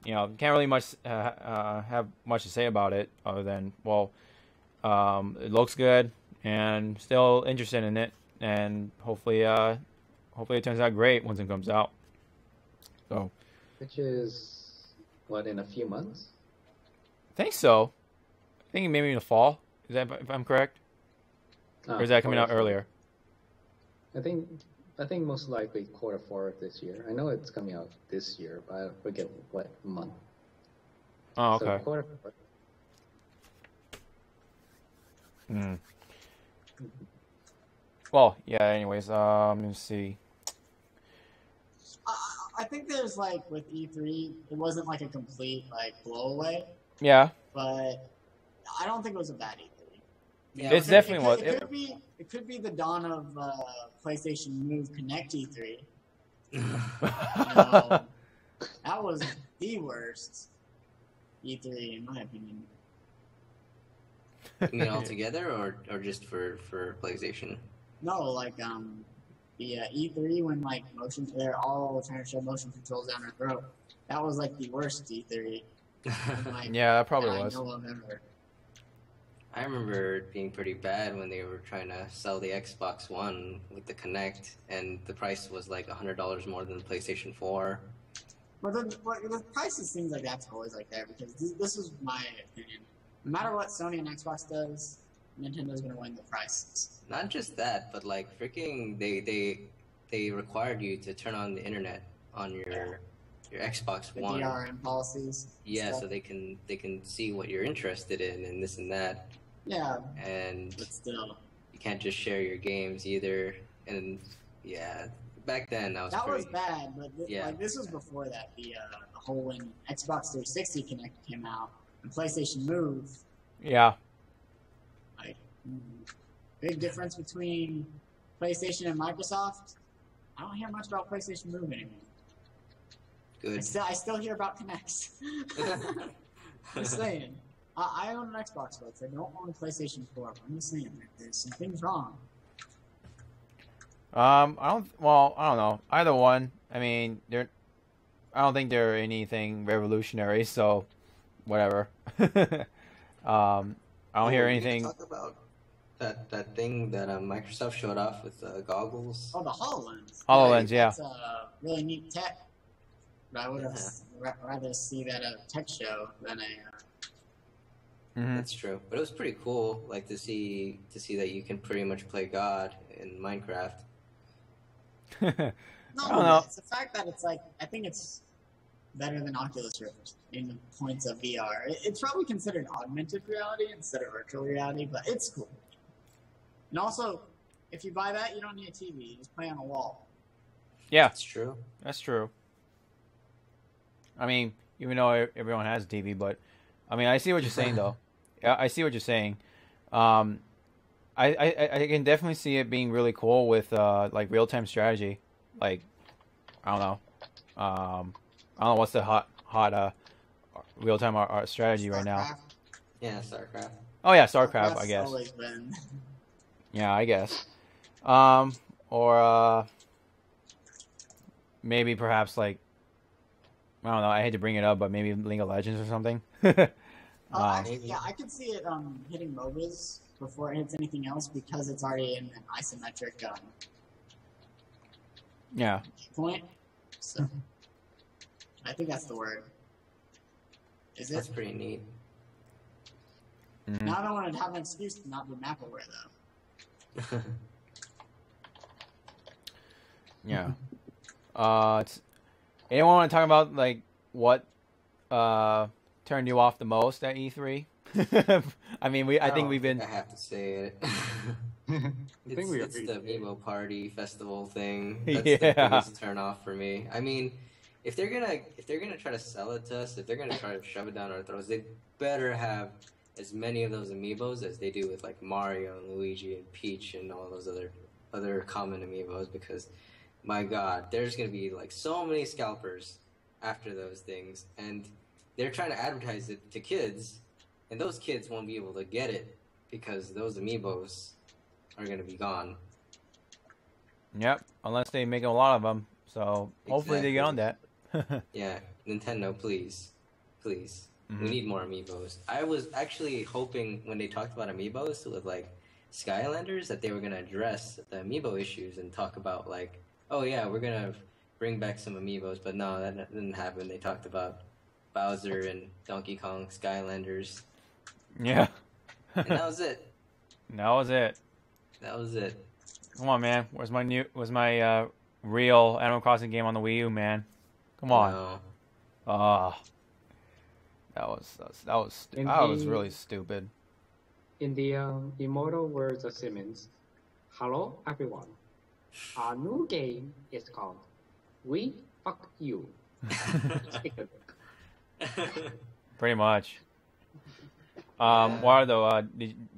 can't really much have much to say about it other than it looks good and still interested in it. And hopefully it turns out great once it comes out. So, Which is, what, in a few months? I think so. I think maybe in the fall. Is that if I'm correct? Or is that coming out earlier? I think most likely Q4 of this year. I know it's coming out this year, but I forget what month. Oh, So okay. Q4. Hmm. Well, yeah. Anyways, let me see. I think there's like with E3, it wasn't like a complete like blow away, Yeah, but I don't think it was a bad E3. Yeah, it's definitely was. It could be the dawn of PlayStation Move Connect E3. That was the worst E3 in my opinion. You mean all together or just for PlayStation? No, like the E3 when like they're all trying to shove motion controls down their throat. That was like the worst E3. Like, Yeah, that probably that was. I know of ever. I remember it being pretty bad when they were trying to sell the Xbox One with the Kinect, and the price was like $100 more than the PlayStation 4. But the prices seems like that's always like that because this is my opinion. No matter what Sony and Xbox does, Nintendo's gonna win the prices. Not just that, but like freaking they required you to turn on the internet on your Xbox The One. DRM policies. Yeah, stuff. so they can see what you're interested in and this and that. Yeah, And but still, you can't just share your games either. And yeah, back then that was that pretty. was bad. But Yeah. like this was before that. The whole when Xbox 360 Connect came out and PlayStation Move. Yeah. Like, big difference between PlayStation and Microsoft. I don't hear much about PlayStation Move anymore. Good. I still hear about Kinects. Just saying. I own an Xbox, folks. I don't own a PlayStation 4. But I'm just saying, there's some things wrong. I don't know. Either one. I mean, I don't think they're anything revolutionary, so whatever. I don't hear We can anything. talk about that thing that Microsoft showed off with goggles. Oh, the HoloLens. HoloLens, yeah. That's really neat tech. But I would have rather see that at a tech show than a. Mhm. That's true, but it was pretty cool, like to see that you can pretty much play God in Minecraft. No, I don't know. it's the fact that it's like I think it's better than Oculus Rift in the points of VR. It's probably considered augmented reality instead of virtual reality, but it's cool. And also, if you buy that, you don't need a TV. You just play on a wall. Yeah, That's true. that's true. I mean, even though everyone has a TV, but I mean, I see what you're saying, though. Yeah, I see what you're saying. I can definitely see it being really cool with like real time strategy. Like, I don't know. I don't know what's the hot real time strategy right now. StarCraft. Yeah, StarCraft. Oh yeah, StarCraft, I StarCraft's guess. always been. Yeah, I guess. Or maybe perhaps like I don't know. I hate to bring it up, but maybe League of Legends or something. Actually, yeah, I could see it hitting MOBAs before it hits anything else because it's already in an isometric Yeah. point. So I think that's the word. Is it? That's pretty neat. Mhm. Now I don't want to have an excuse to not do Mappleware though. Yeah. Anyone want to talk about like what turned you off the most at E3? I mean, I think we've been. I have to say it. I think we It's agreed. the Amiibo Party Festival thing. That's the Yeah. biggest turn off for me. I mean, if they're gonna try to sell it to us, if they're gonna try to shove it down our throats, they better have as many of those amiibos as they do with like Mario and Luigi and Peach and all those other common amiibos, because my God, there's gonna be like so many scalpers after those things, and they're trying to advertise it to kids, and those kids won't be able to get it because those amiibos are gonna be gone. Yep. Unless they make a lot of them, so hopefully they get on that. Yeah, Nintendo, please. Mhm. We need more amiibos. I was actually hoping when they talked about amiibos with like Skylanders that they were gonna address the amiibo issues and talk about like, oh yeah, we're gonna bring back some amiibos, but no, that didn't happen. They talked about Bowser and Donkey Kong Skylanders, Yeah. and that was it. That was it. That was it. Come on, man. Where's my real Animal Crossing game on the Wii U, man? Come on. No. Ah. That was Indeed. really stupid. In the immortal words of Simmons, hello everyone. Our new game is called We Fuck You. Pretty much. Warudo,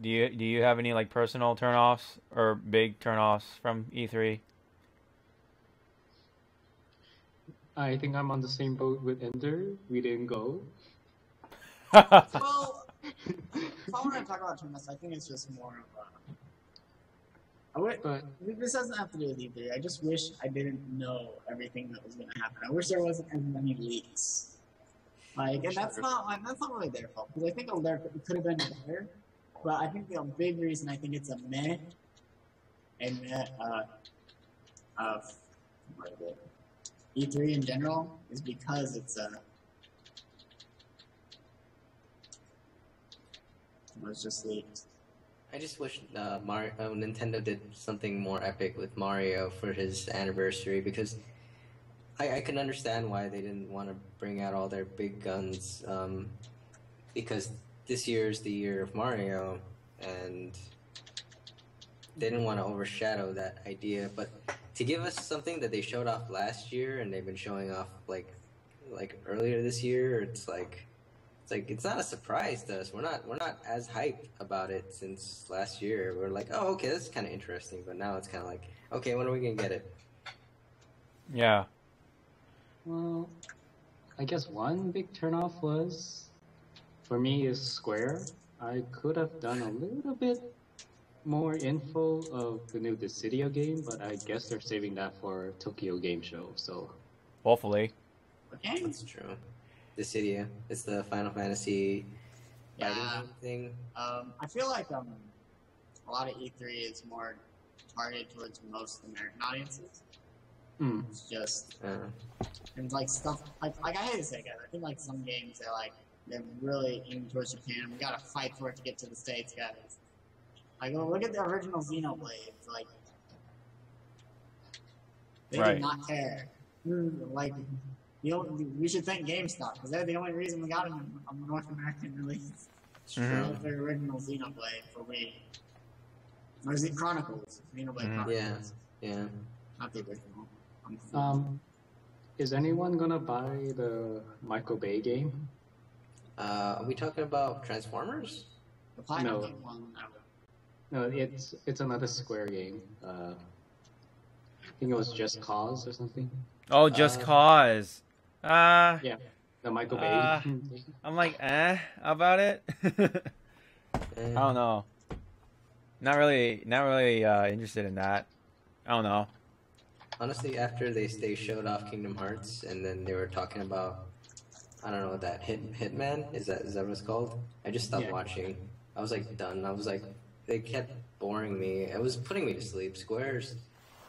do you have any like personal turnoffs or big turnoffs from E3? I think I'm on the same boat with Ender. We didn't go. Well, if I want to talk about tournaments, I think it's just more of a. But This doesn't have to do with E3. I just wish I didn't know everything that was going to happen. I wish there wasn't as many leaks. Like, and that's not really their fault, because I think it could have been better. But I think the big reason I think it's a meh of what is it? E3 in general is because it was just leaked. I just wish Nintendo did something more epic with Mario for his anniversary, because I can understand why they didn't want to bring out all their big guns, because this year is the year of Mario, and they didn't want to overshadow that idea. But to give us something that they showed off last year and they've been showing off like earlier this year, it's not a surprise to us. We're not as hyped about it since last year. We're like, oh, okay, this is kind of interesting. But now it's kind of like, okay, when are we gonna get it? Yeah. well, I guess one big turnoff was, for me, is Square. I could have done a little bit more info of the new Dissidia game, but I guess they're saving that for Tokyo Game Show. So Hopefully. Okay. That's true. Dissidia. It's the Final Fantasy Yeah. fighting thing. I feel like a lot of E3 is more targeted towards most American audiences. It's just and like stuff like I hate to say it, guys. I think like some games they're really aiming towards Japan. We gotta fight for it to get to the States, guys. Like look at the original Xenoblade. Like they Right. did not care. Like we should thank GameStop because they're the only reason we got them on the North American release. It's true. Mhm. Like the original Xenoblade for Wii. Or is it Chronicles? Xenoblade Chronicles. Yeah. Not the original. Is anyone gonna buy the Michael Bay game? Are we talking about Transformers? The Platinum No. Game one. No, it's another Square game. I think it was Just Cause or something. Oh, Just Uh, Cause. Yeah, the Michael Bay. I'm like, about it. I don't know. Not really interested in that. I don't know. Honestly, after they showed off Kingdom Hearts, and then they were talking about, I don't know what that Hitman is that what it's called? I just stopped Yeah. watching. I was like done. I was like, they kept boring me. It was putting me to sleep. Squares.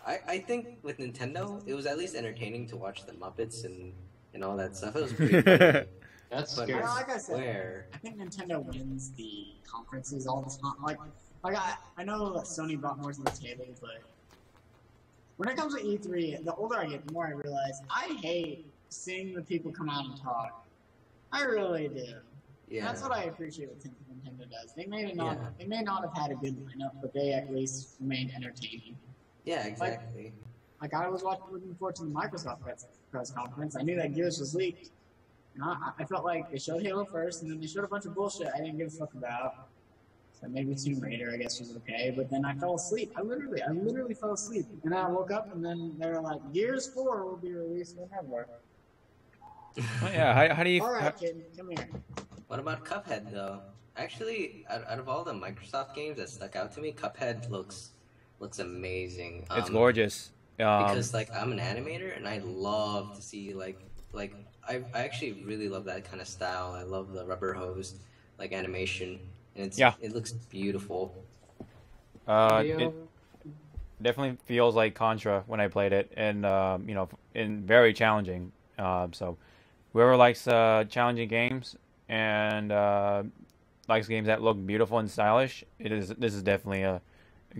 I think with Nintendo, it was at least entertaining to watch the Muppets and and all that stuff. It was pretty funny. That's But scary. Like I said, Square. I think Nintendo wins the conferences all the time. Like I know that Sony brought more to the table, but when it comes to E3, the older I get, the more I realize I hate seeing the people come out and talk. I really do. Yeah. That's what I appreciate what Nintendo does. They may not, Yeah. they may not have had a good lineup, but they at least remained entertaining. Yeah, exactly. Like I was looking forward to the Microsoft press conference. I knew that Gears was leaked. And I felt like they showed Halo first, and then they showed a bunch of bullshit I didn't give a fuck about. So maybe Tomb Raider, I guess, was okay. But then I fell asleep. I literally fell asleep. And then I woke up, and then they were like, Gears 4 will be released whenever. Oh, yeah, how do you... All right, kid, come here. What about Cuphead though? Actually, out of all the Microsoft games that stuck out to me, Cuphead looks amazing. It's gorgeous. Because like I'm an animator and I love to see like I actually really love that kind of style. I love the rubber hose like animation, and it looks beautiful. It definitely feels like Contra when I played it, and you know, and very challenging. So whoever likes challenging games and likes games that look beautiful and stylish, this is definitely a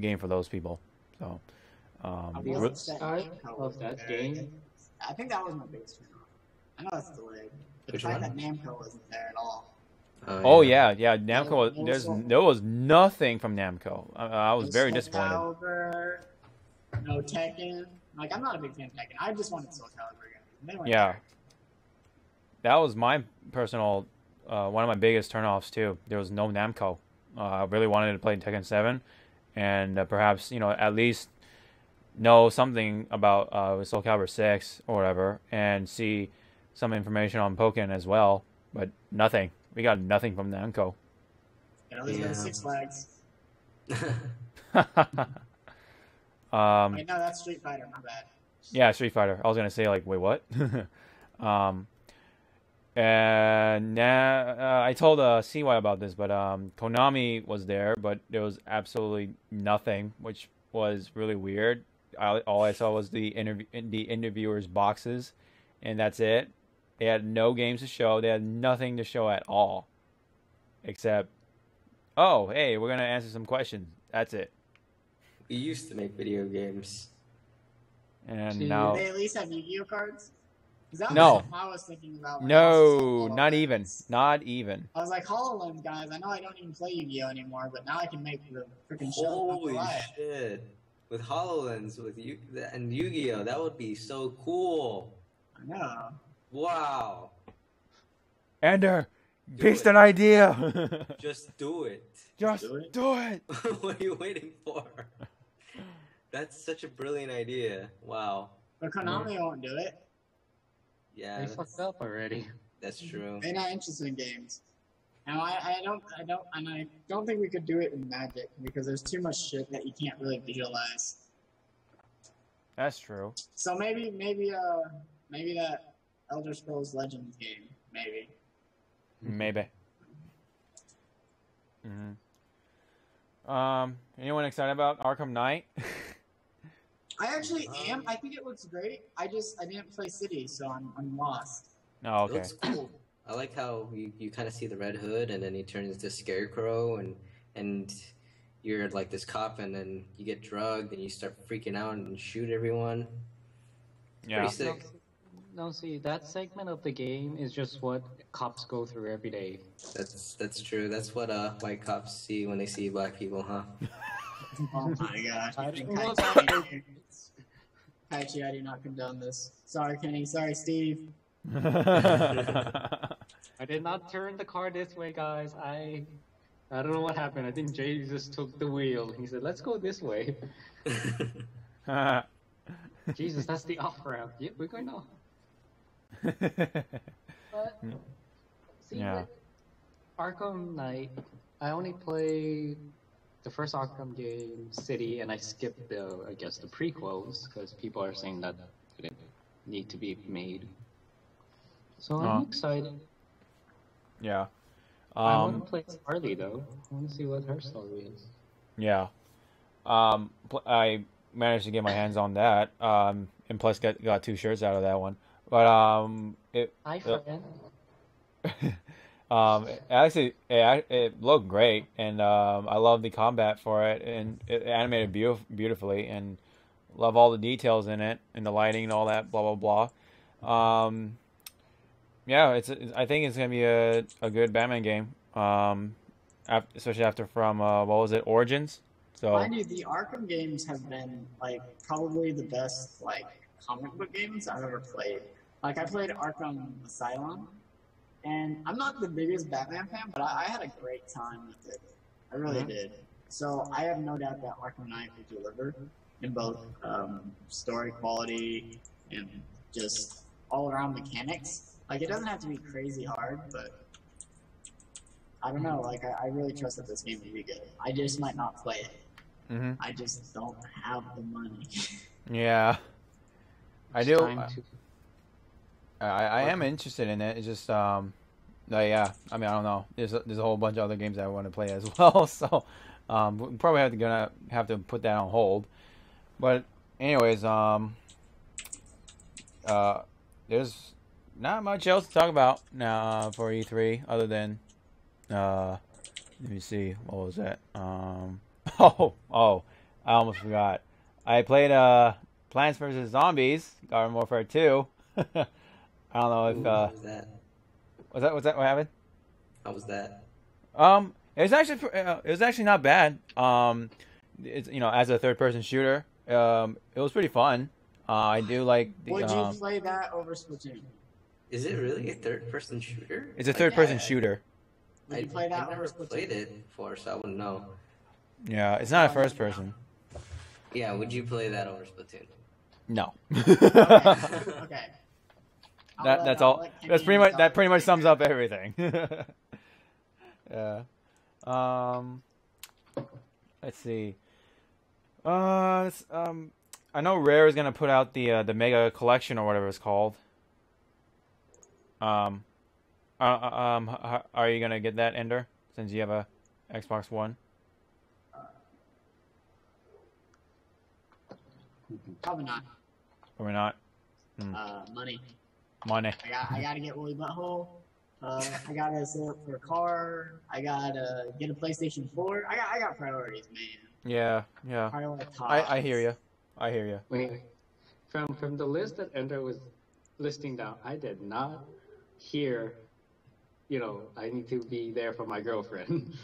game for those people. So Of that game. I think that was my biggest turn off. I know it's delayed, but Which the fact one? that Namco wasn't there at all. Oh yeah, Namco. There was nothing from Namco. I was very disappointed. Calibur, no Tekken. Like I'm not a big fan of Tekken. I just wanted Soul Calibur again. They weren't Yeah, there. that was my personal one of my biggest turnoffs too. There was no Namco. I really wanted to play Tekken 7, and perhaps at least know something about Soul Calibur 6 or whatever, and see some information on Pokken as well. But nothing. We got nothing from Namco. At least go to Six Flags. Wait, no, that's Street Fighter. My bad. Yeah, Street Fighter. I was gonna say like, wait, what? And now I told CY about this, but Konami was there, but there was absolutely nothing, which was really weird. All I saw was the interviewers' boxes, and that's it. They had no games to show. They had nothing to show at all, except, oh, hey, we're gonna answer some questions. That's it. We used to make video games. And See, now, Did they at least have Yu-Gi-Oh cards? 'Cause that was No. something I was thinking about. when I no, was not even, HoloLens. not even. I was like, HoloLens, guys. I know I don't even play Yu-Gi-Oh anymore, but now I can make the freaking show. Holy live. shit! With HoloLens, with and Yu-Gi-Oh, that would be so cool. I know. Wow! Ender, Do pitched it. an idea. Just do it. Just Do it. do it. What are you waiting for? That's such a brilliant idea. Wow. But Konami won't do it. Yeah, They that's, fucked up already. that's true. They're not interested in games. Now I don't think we could do it in Magic because there's too much shit that you can't really visualize. That's true. So maybe that Elder Scrolls Legends game, maybe. Maybe. Anyone excited about Arkham Knight? I actually am. I think it looks great. I didn't play City, so I'm lost. Oh, It okay. looks cool. I like how you kind of see the Red Hood, and then he turns into Scarecrow, and you're like this cop, and then you get drugged, and you start freaking out and shoot everyone. Yeah. Pretty sick. No, see, that segment of the game is just what cops go through every day. That's true. That's what white cops see when they see black people, huh? Oh my gosh. I think don't know Kaichi, I do not condone this. Sorry, Kenny. Sorry, Steve. I did not turn the car this way, guys. I don't know what happened. I think Jesus took the wheel. He said, "Let's go this way." Jesus, that's the off ramp. Yeah, we're going off. But see, Yeah. with Arkham Knight, I only played the first Arkham game, City, and I skipped the prequels because people are saying that they didn't need to be made. So I'm excited. Yeah. I want to play Harley though. I want to see what her story is. Yeah. I managed to get my hands on that. And plus got 2 shirts out of that one. But Hi, friend. Actually, it looked great, and I love the combat for it, and it animated beautifully, and love all the details in it, and the lighting and all that, blah blah blah. Yeah, I think it's gonna be a good Batman game. Especially after from what was it, Origins? So Mind you, the Arkham games have been like probably the best like comic book games I've ever played. Like I played Arkham Asylum, and I'm not the biggest Batman fan, but I had a great time with it. I really did. So I have no doubt that Arkham Knight will deliver in both story quality and just all around mechanics. Like it doesn't have to be crazy hard, but I don't know. Like I really trust that this game will be good. I just might not play it. I just don't have the money. yeah, I It's do. time to- I am interested in it. It's just yeah. I mean, I don't know. There's a whole bunch of other games I want to play as well. So we probably gonna have to put that on hold. But anyways, there's not much else to talk about now for E3 other than let me see, what was that? Oh, I almost forgot. I played Plants vs Zombies Garden Warfare 2. I don't know if How was that? what's that what happened? How was that? It was actually not bad. It's as a third person shooter, it was pretty fun. I do like the Would you play that over Splatoon? Is it really a third-person shooter? it's a third person Yeah. shooter. Would you play that I've never over Splatoon? played it before, so I wouldn't know. Yeah, it's not a first person. Yeah, would you play that over Splatoon? No. Okay. That's all. That's pretty much that pretty much sums up everything. Yeah. Let's see. I know Rare is gonna put out the Mega Collection or whatever it's called. Are you gonna get that, Ender? Since you have a Xbox One. Probably not. Or not? Money. Money. I gotta get Woolly Butthole. I gotta save up for a car. I gotta get a PlayStation 4. I got priorities, man. Yeah. I hear you. I hear you. Wait, from the list that Ender was listing down, I did not hear, I need to be there for my girlfriend.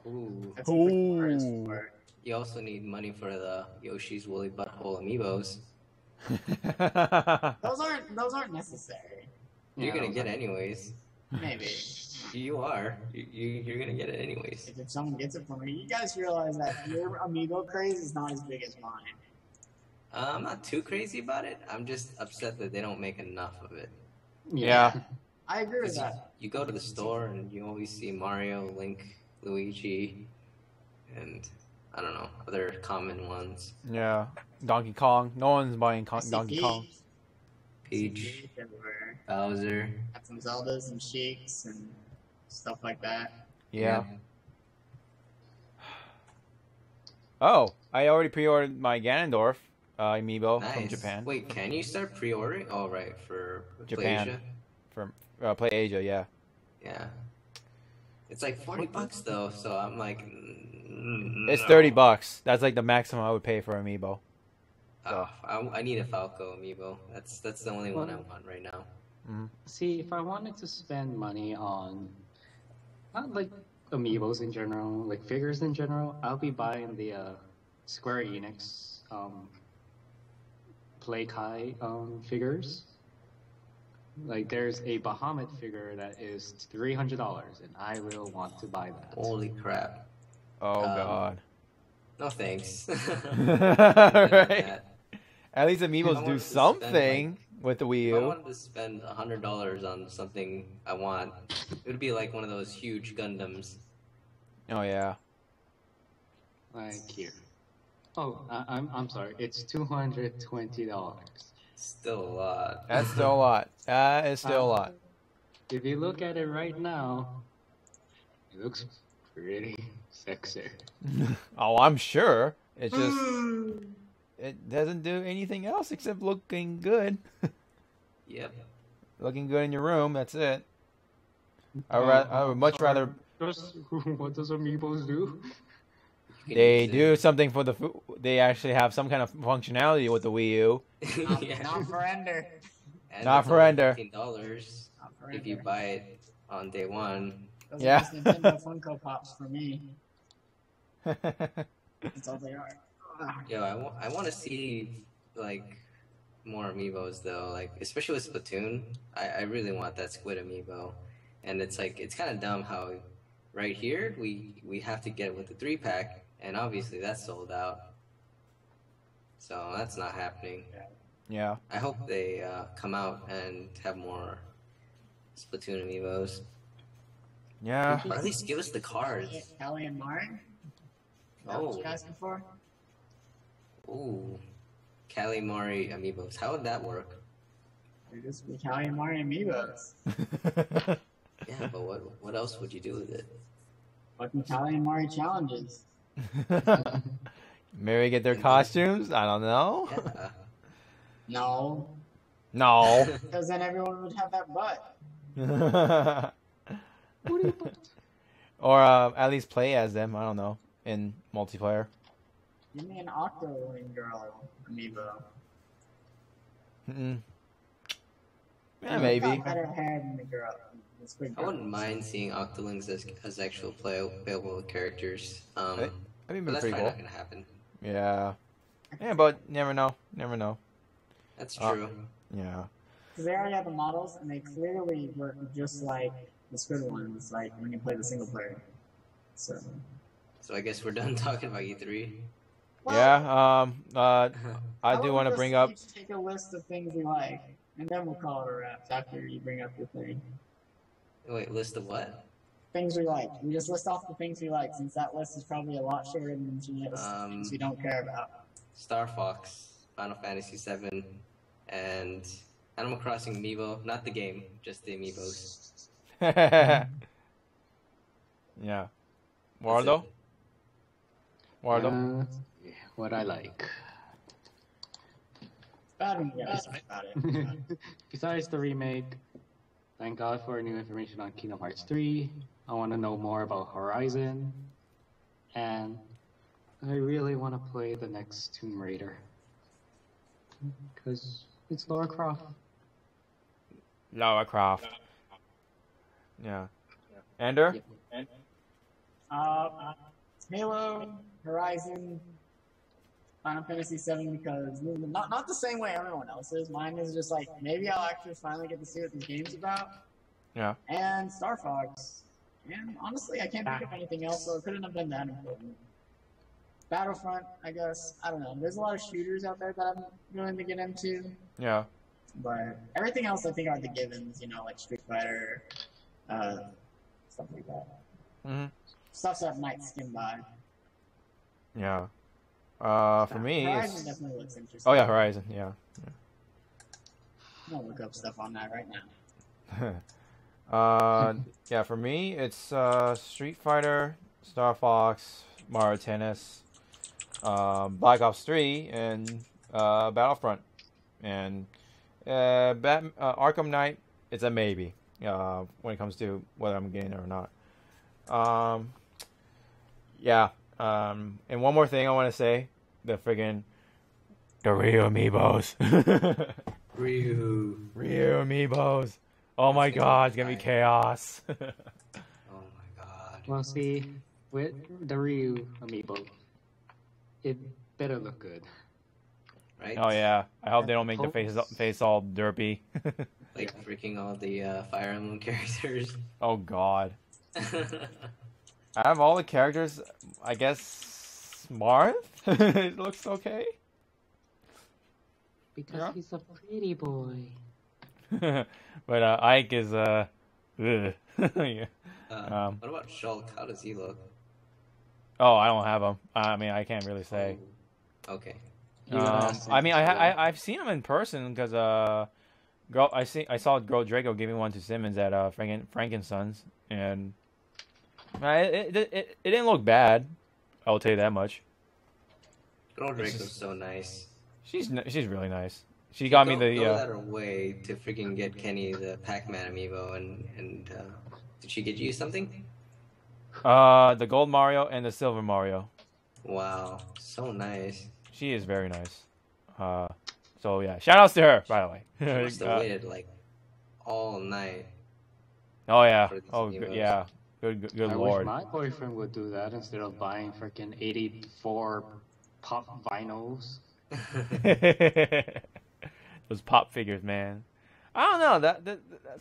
Ooh. That's what the car is for. You also need money for the Yoshi's Woolly Butthole amiibos. Those aren't necessary. You're gonna get it anyways. Maybe. You are. You're gonna get it anyways. If someone gets it for me, you guys realize that your amiibo craze is not as big as mine. I'm not too crazy about it. I'm just upset that they don't make enough of it. Yeah. I agree with that. You go to the store and you always see Mario, Link, Luigi, and I don't know, other common ones. Yeah. Donkey Kong. No one's buying I see Donkey Kong. Peach, everywhere. Bowser. Got some Zeldas and Sheiks and stuff like that. Yeah. Oh, I already pre-ordered my Ganondorf amiibo from Nice. Japan. Wait, can you start pre-ordering? Oh, right, for Japan. PlayAsia? From Play Asia, yeah. Yeah. It's like $40 though, so I'm like, It's $30. That's like the maximum I would pay for amiibo. Oh, I need a Falco amiibo. That's the only one I want right now. See, if I wanted to spend money on, not like amiibos in general, like figures in general, I'll be buying the Square Enix Play Kai figures. Like there's a Bahamut figure that is $300, and I will want to buy that. Holy crap. Oh god. No thanks. Right. At least If I amiibos wanted do to something with the Wii If I U. wanted to spend $100 on something I want, it would be like one of those huge Gundams. Oh yeah. Like here. Oh, I'm sorry. It's $220. Still a lot. That's still a lot. That is still a lot. If you look at it right now, it looks pretty sexy. Oh, I'm sure. It's just it doesn't do anything else except looking good. Yep. looking good in your room. That's it. I would much rather. What does Amiibos do? You can They use it. do something for the. They actually have some kind of functionality with the Wii U. Not for Ender. And Not it's for only Ender. $15 Not for if you Ender. buy it on day one. Those Yeah. are just Nintendo Funko Pops for me. That's all they are. Yo, I want to see like more amiibos though, like especially with Splatoon. I really want that squid amiibo, and it's like it's kind of dumb how right here we have to get it with the 3-pack, and obviously that's sold out. So that's not happening. Yeah. I hope they come out and have more Splatoon amiibos, Yeah. or at least give us the cards. Callie and Mari? Is that what Oh. you're asking for? Ooh, Calimari amiibos. How would that work? They're just be Callie and Mari amiibos. Yeah, but what else would you do with it? Fucking Callie and Mari challenges. Maybe get their costumes. I don't know. Yeah. No, No. because then everyone would have that butt. Or at least play as them. I don't know in multiplayer. Give me an Octoling girl amiibo. Mm-mm. Yeah, She's maybe. got better hair than the girl. The squid I girl. wouldn't mind seeing Octolings as actual playable characters. That'd be But that's pretty probably cool. not gonna happen. Yeah. Yeah, but never know. Never know. That's true. Yeah. Because they already have the models, and they clearly work just like the squid ones, like when you play the single player. So. So I guess we're done talking about E3. Well, Yeah. I how do about want to we bring just up. each take a list of things we like, and then we'll call it a wrap after you bring up your thing. Wait, list of what? Things we like. We just list off the things we like, since that list is probably a lot shorter than she lists things we don't care about. Star Fox, Final Fantasy VII, and Animal Crossing amiibo. Not the game, just the amiibos. Yeah. That's Wardo? it. Wardo? What I like. It's bad when you get upset about it. Besides the remake, thank God for new information on Kingdom Hearts 3. I want to know more about Horizon. And I really want to play the next Tomb Raider. Because it's Lara Croft. Lara Croft. Yeah. Ender? Yep. Halo, Horizon, Final Fantasy VII, because not the same way everyone else is. Mine is just like, maybe I'll actually finally get to see what this game's about. Yeah. And Star Fox. And honestly, I can't think of anything else, so it couldn't have been that important. Battlefront, I guess. I don't know. There's a lot of shooters out there that I'm willing to get into. Yeah. But everything else, I think, are the givens, like Street Fighter, stuff like that. Mm-hmm. Stuff that might skim by. Yeah. For me, Horizon it's... definitely looks interesting. Oh, yeah, Horizon. Yeah. I'm gonna look up stuff on that right now. Yeah, for me, it's Street Fighter, Star Fox, Mario Tennis, Black Ops 3, and Battlefront. And Arkham Knight, it's a maybe when it comes to whether I'm getting it or not. Yeah. And one more thing I want to say: the Ryu amiibos. Ryu. Ryu amiibos. Oh my God, it's gonna be chaos. Oh my god. Well, see, with the Ryu amiibo, it better look good. Right? Oh yeah, I hope they don't make the face all derpy. Like freaking all the Fire Emblem characters. Oh God. Out of all the characters, I guess Marth it looks okay. Because Yeah. he's a pretty boy. But Ike is ugh. Yeah. What about Shulk? How does he look? Oh, I don't have him. I mean, I can't really say. Oh, okay. I mean, I've seen him in person because I saw Girl Draco giving one to Simmons at Frankensons, and it didn't look bad. I'll tell you that much. Girl Draco's so nice. She's really nice. She got me Go the out of her way to freaking get Kenny the Pac-Man amiibo, and did she get you something? the gold Mario and the silver Mario. Wow, so nice. She is very nice. So yeah, shout outs to her, by the way. She must have waited like all night. Oh yeah. for these Oh amiibos. yeah. Good I lord. wish my boyfriend would do that instead of buying freaking 84 pop vinyls. Those pop figures, man. I don't know that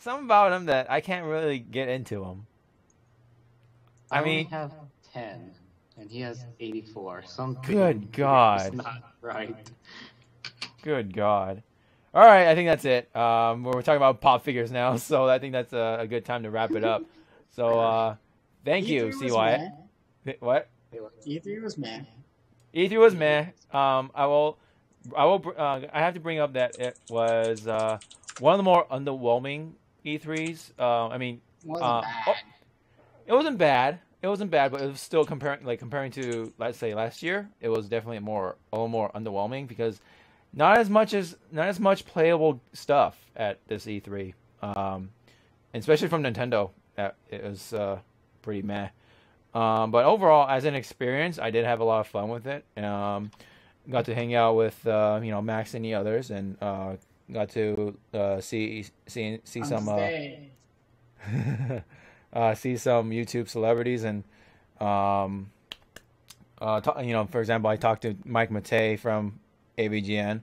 something about them that I can't really get into them. I only mean, have 10, and he has 84. Something Good God. is not right. good God. All right, I think that's it. We're talking about pop figures now, so I think that's a good time to wrap it up. So, thank you, E3 was Cwiet. What? E3 was meh. E3 was meh. I have to bring up that it was one of the more underwhelming E3s. I mean, Wasn't bad. it wasn't bad. It wasn't bad, but it was still comparing to, let's say, last year. It was definitely a little more underwhelming because not as much playable stuff at this E3, especially from Nintendo. It was pretty meh. But overall, as an experience, I did have a lot of fun with it. Got to hang out with Max and the others, and got to see some see some YouTube celebrities, and for example, I talked to Mike Matei from ABGN.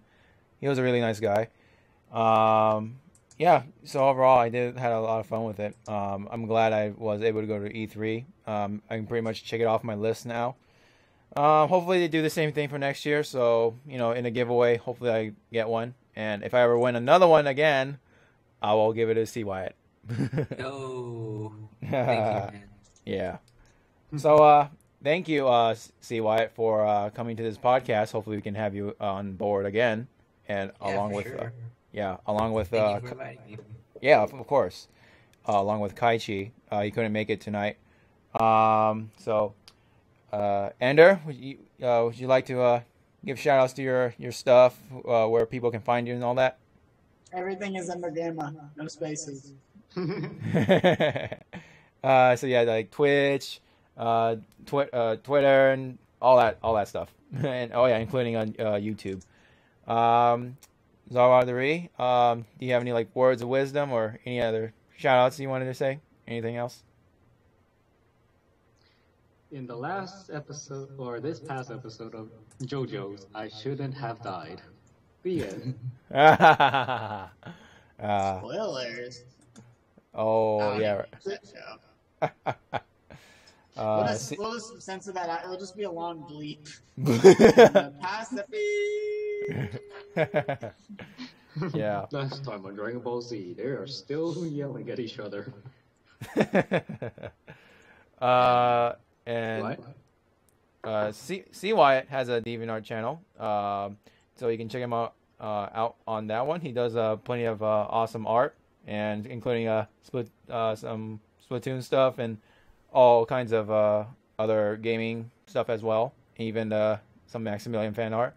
He was a really nice guy. Yeah, so overall, I had a lot of fun with it. I'm glad I was able to go to E3. I can pretty much check it off my list now. Hopefully they do the same thing for next year. So, in a giveaway, hopefully I get one. And if I ever win another one again, I will give it to Cwiet. Yo, thank you, man. Yeah. So, thank you, Cwiet, for coming to this podcast. Hopefully we can have you on board again. And Yeah, along for with, sure. along with, Thank you for inviting me. yeah, of course. Along with Kaichi. He couldn't make it tonight. So, Ender, would you like to give shout outs to your stuff, where people can find you and all that? Everything is under gamma, no spaces. So yeah, like Twitch, Twitter, and all that stuff, and including on YouTube. ZawarudoWrrryyy, do you have any words of wisdom or any other shout outs you wanted to say? Anything else? In the last episode, or this past episode of JoJo's, I shouldn't have died. The end. Spoilers. Yeah. Shit show. We'll just censor that out. It'll just be a long bleep. Pass the beep. Yeah. Last time on Dragon Ball Z, they are still yelling at each other. And What? Cwiet has a DeviantArt channel, so you can check him out on that one. He does plenty of awesome art, and including some Splatoon stuff and all kinds of other gaming stuff as well, even some Maximilian fan art.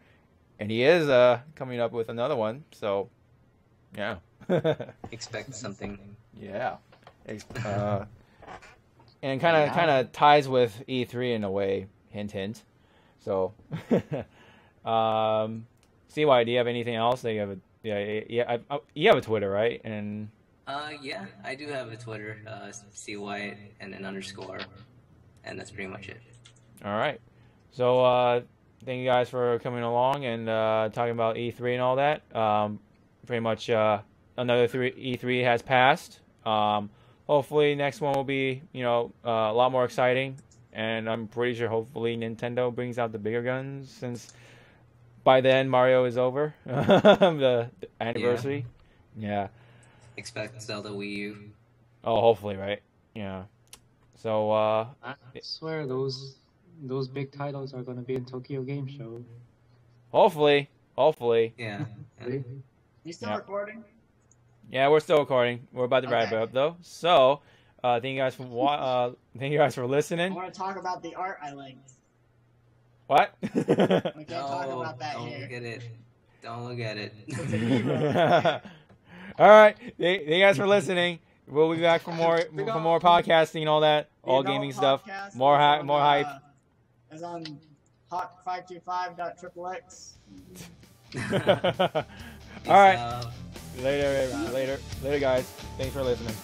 And he is coming up with another one, so yeah. Expect something. Yeah. And kind of ties with E3 in a way, hint hint. So, CY, do you have anything else? You have you have a Twitter, right? And Yeah, I do have a Twitter, Cwiet and an underscore, and that's pretty much it. all right. So, thank you guys for coming along and talking about E3 and all that. Pretty much another E3 has passed. Hopefully next one will be, a lot more exciting, and I'm pretty sure hopefully Nintendo brings out the bigger guns, since by then Mario is over, the anniversary. Yeah. Expect Zelda Wii U. Oh, hopefully, right? Yeah. So, I swear those big titles are gonna be in Tokyo Game Show. hopefully. Yeah. You still Yeah. recording? Yeah, we're still recording. We're about to wrap it Okay. up though. So, thank you guys for I listening. want to talk about the art I linked. What? We can't talk No, about that don't here. get it. Don't look at it. It's an emo. All right. Thank you guys for listening. We'll be back for more podcasting and all that, all gaming stuff. More hype. Is on hot525.xxx. All right. Later, guys. Thanks for listening.